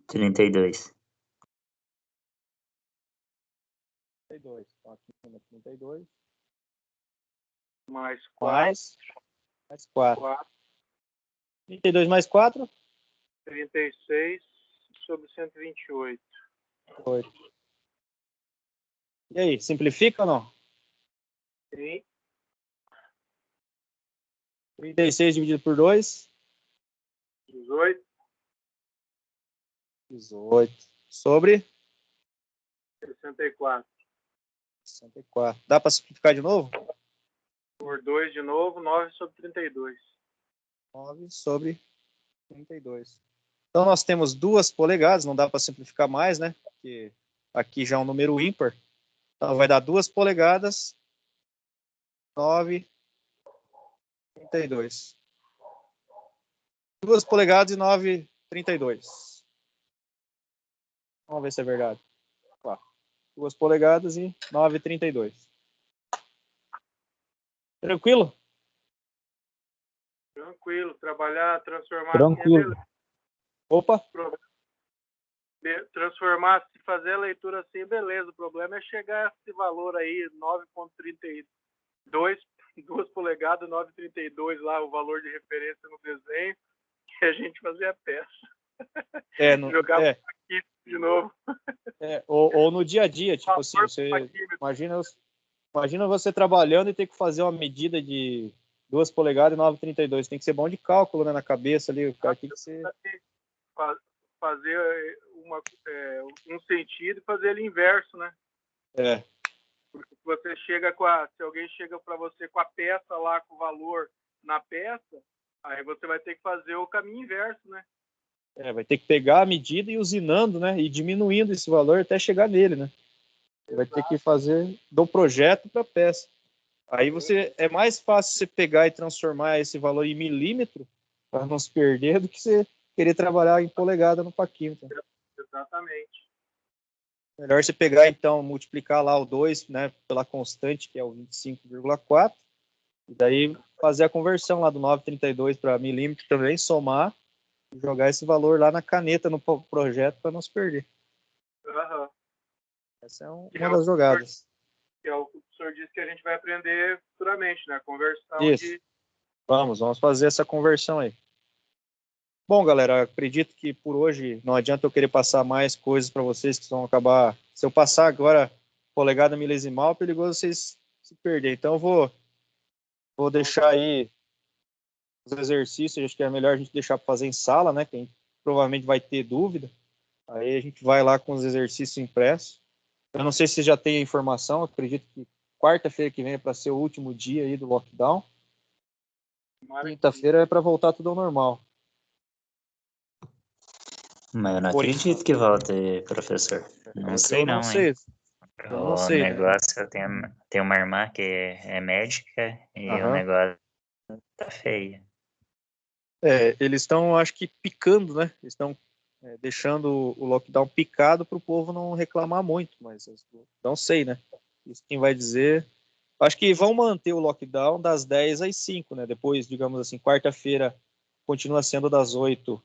32. 32. Então, aqui tem 32. Mais 4. Mais 4. 32 mais 4? 36 sobre 128. 8. E aí, simplifica ou não? Sim. 36 dividido por 2? 18. 18. Sobre? 64. 64. Dá para simplificar de novo? Por 2 de novo, 9 sobre 32. 9 sobre 32. Então, nós temos 2 polegadas, não dá para simplificar mais, né? Porque aqui já é um número ímpar. Então, vai dar 2 polegadas, 9, 32. 2 polegadas e 9, 32. Vamos ver se é verdade. Ó, 2 polegadas e 9, 32. Tranquilo? Tranquilo. Trabalhar, transformar Tranquilo. assim é Opa! transformar, se fazer a leitura assim, beleza. O problema é chegar a esse valor aí, 9,32, 2 polegadas, 9,32 lá, o valor de referência no desenho, que a gente fazia a peça. Jogava aqui de novo. Ou no dia a dia, tipo assim, você imagina você trabalhando e ter que fazer uma medida de 2 polegadas e 9,32. Tem que ser bom de cálculo, né, na cabeça ali. O cara tem que ser... Fazer um sentido e fazer ele inverso, né? É. Porque se você chega se alguém chega para você com a peça lá, com o valor na peça, aí você vai ter que fazer o caminho inverso, né? Vai ter que pegar a medida e ir usinando, né? E diminuindo esse valor até chegar nele, né? Você vai ter que fazer do projeto para a peça. Aí é mais fácil você pegar e transformar esse valor em milímetro para não se perder do que você querer trabalhar em polegada no paquímetro. Exatamente. Melhor você pegar, então, multiplicar lá o 2, né, pela constante, que é o 25,4, e daí fazer a conversão lá do 9,32 para milímetro também, somar, e jogar esse valor lá na caneta no projeto para não se perder. Uhum. Essa é uma das jogadas. Que é o que o professor disse que a gente vai aprender futuramente, né? Conversão Isso. de... Vamos fazer essa conversão aí. Bom, galera, acredito que por hoje não adianta eu querer passar mais coisas para vocês que vão acabar... Se eu passar agora polegada milesimal, é perigoso vocês se perderem. Então eu vou deixar aí os exercícios, acho que é melhor a gente deixar para fazer em sala, né? Quem provavelmente vai ter dúvida. Aí a gente vai lá com os exercícios impressos. Eu não sei se já tem a informação, acredito que quarta-feira que vem é para ser o último dia aí do lockdown. Quinta-feira é para voltar tudo ao normal. Mas eu não acredito que volte, professor. Não sei não, hein? Eu não O sei, negócio, né? Tem uma irmã que é médica e o negócio tá feio. Eles estão, acho que, picando, né? Eles estão deixando o lockdown picado para o povo não reclamar muito, mas não sei, né? Isso quem vai dizer. Acho que vão manter o lockdown das 10 às 5, né? Depois, digamos assim, quarta-feira continua sendo das 8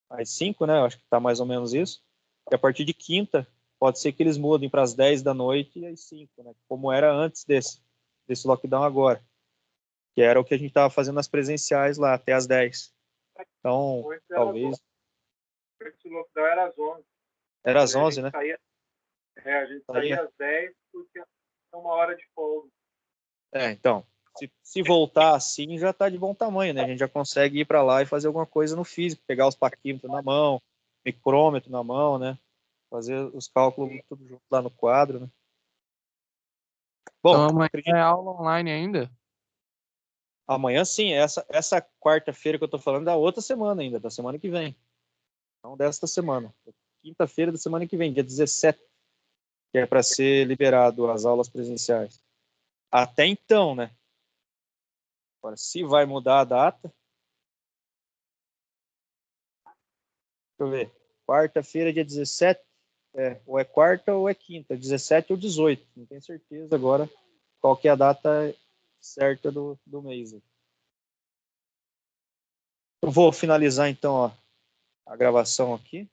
às 5, né? Acho que está mais ou menos isso. E a partir de quinta, pode ser que eles mudem para as 10 da noite e às 5, né? Como era antes desse lockdown agora. Que era o que a gente estava fazendo nas presenciais lá, até as 10. Então, talvez... Esse lockdown era às 11. Era às 11, né? A gente saía às 10 porque é uma hora de folga. Então, se voltar assim, já está de bom tamanho, né? A gente já consegue ir para lá e fazer alguma coisa no físico, pegar os paquímetros na mão, micrômetro na mão, né? Fazer os cálculos tudo junto lá no quadro, né? Bom, então amanhã é aula online ainda? Amanhã sim, essa quarta-feira que eu estou falando é da outra semana ainda, da semana que vem. Não desta semana. Quinta-feira da semana que vem, dia 17, que é para ser liberado as aulas presenciais. Até então, né? Agora, se vai mudar a data... Deixa eu ver. Quarta-feira, dia 17. Ou é quarta ou é quinta. 17 ou 18. Não tenho certeza agora qual que é a data certa do mês. Eu vou finalizar, então, ó, a gravação aqui.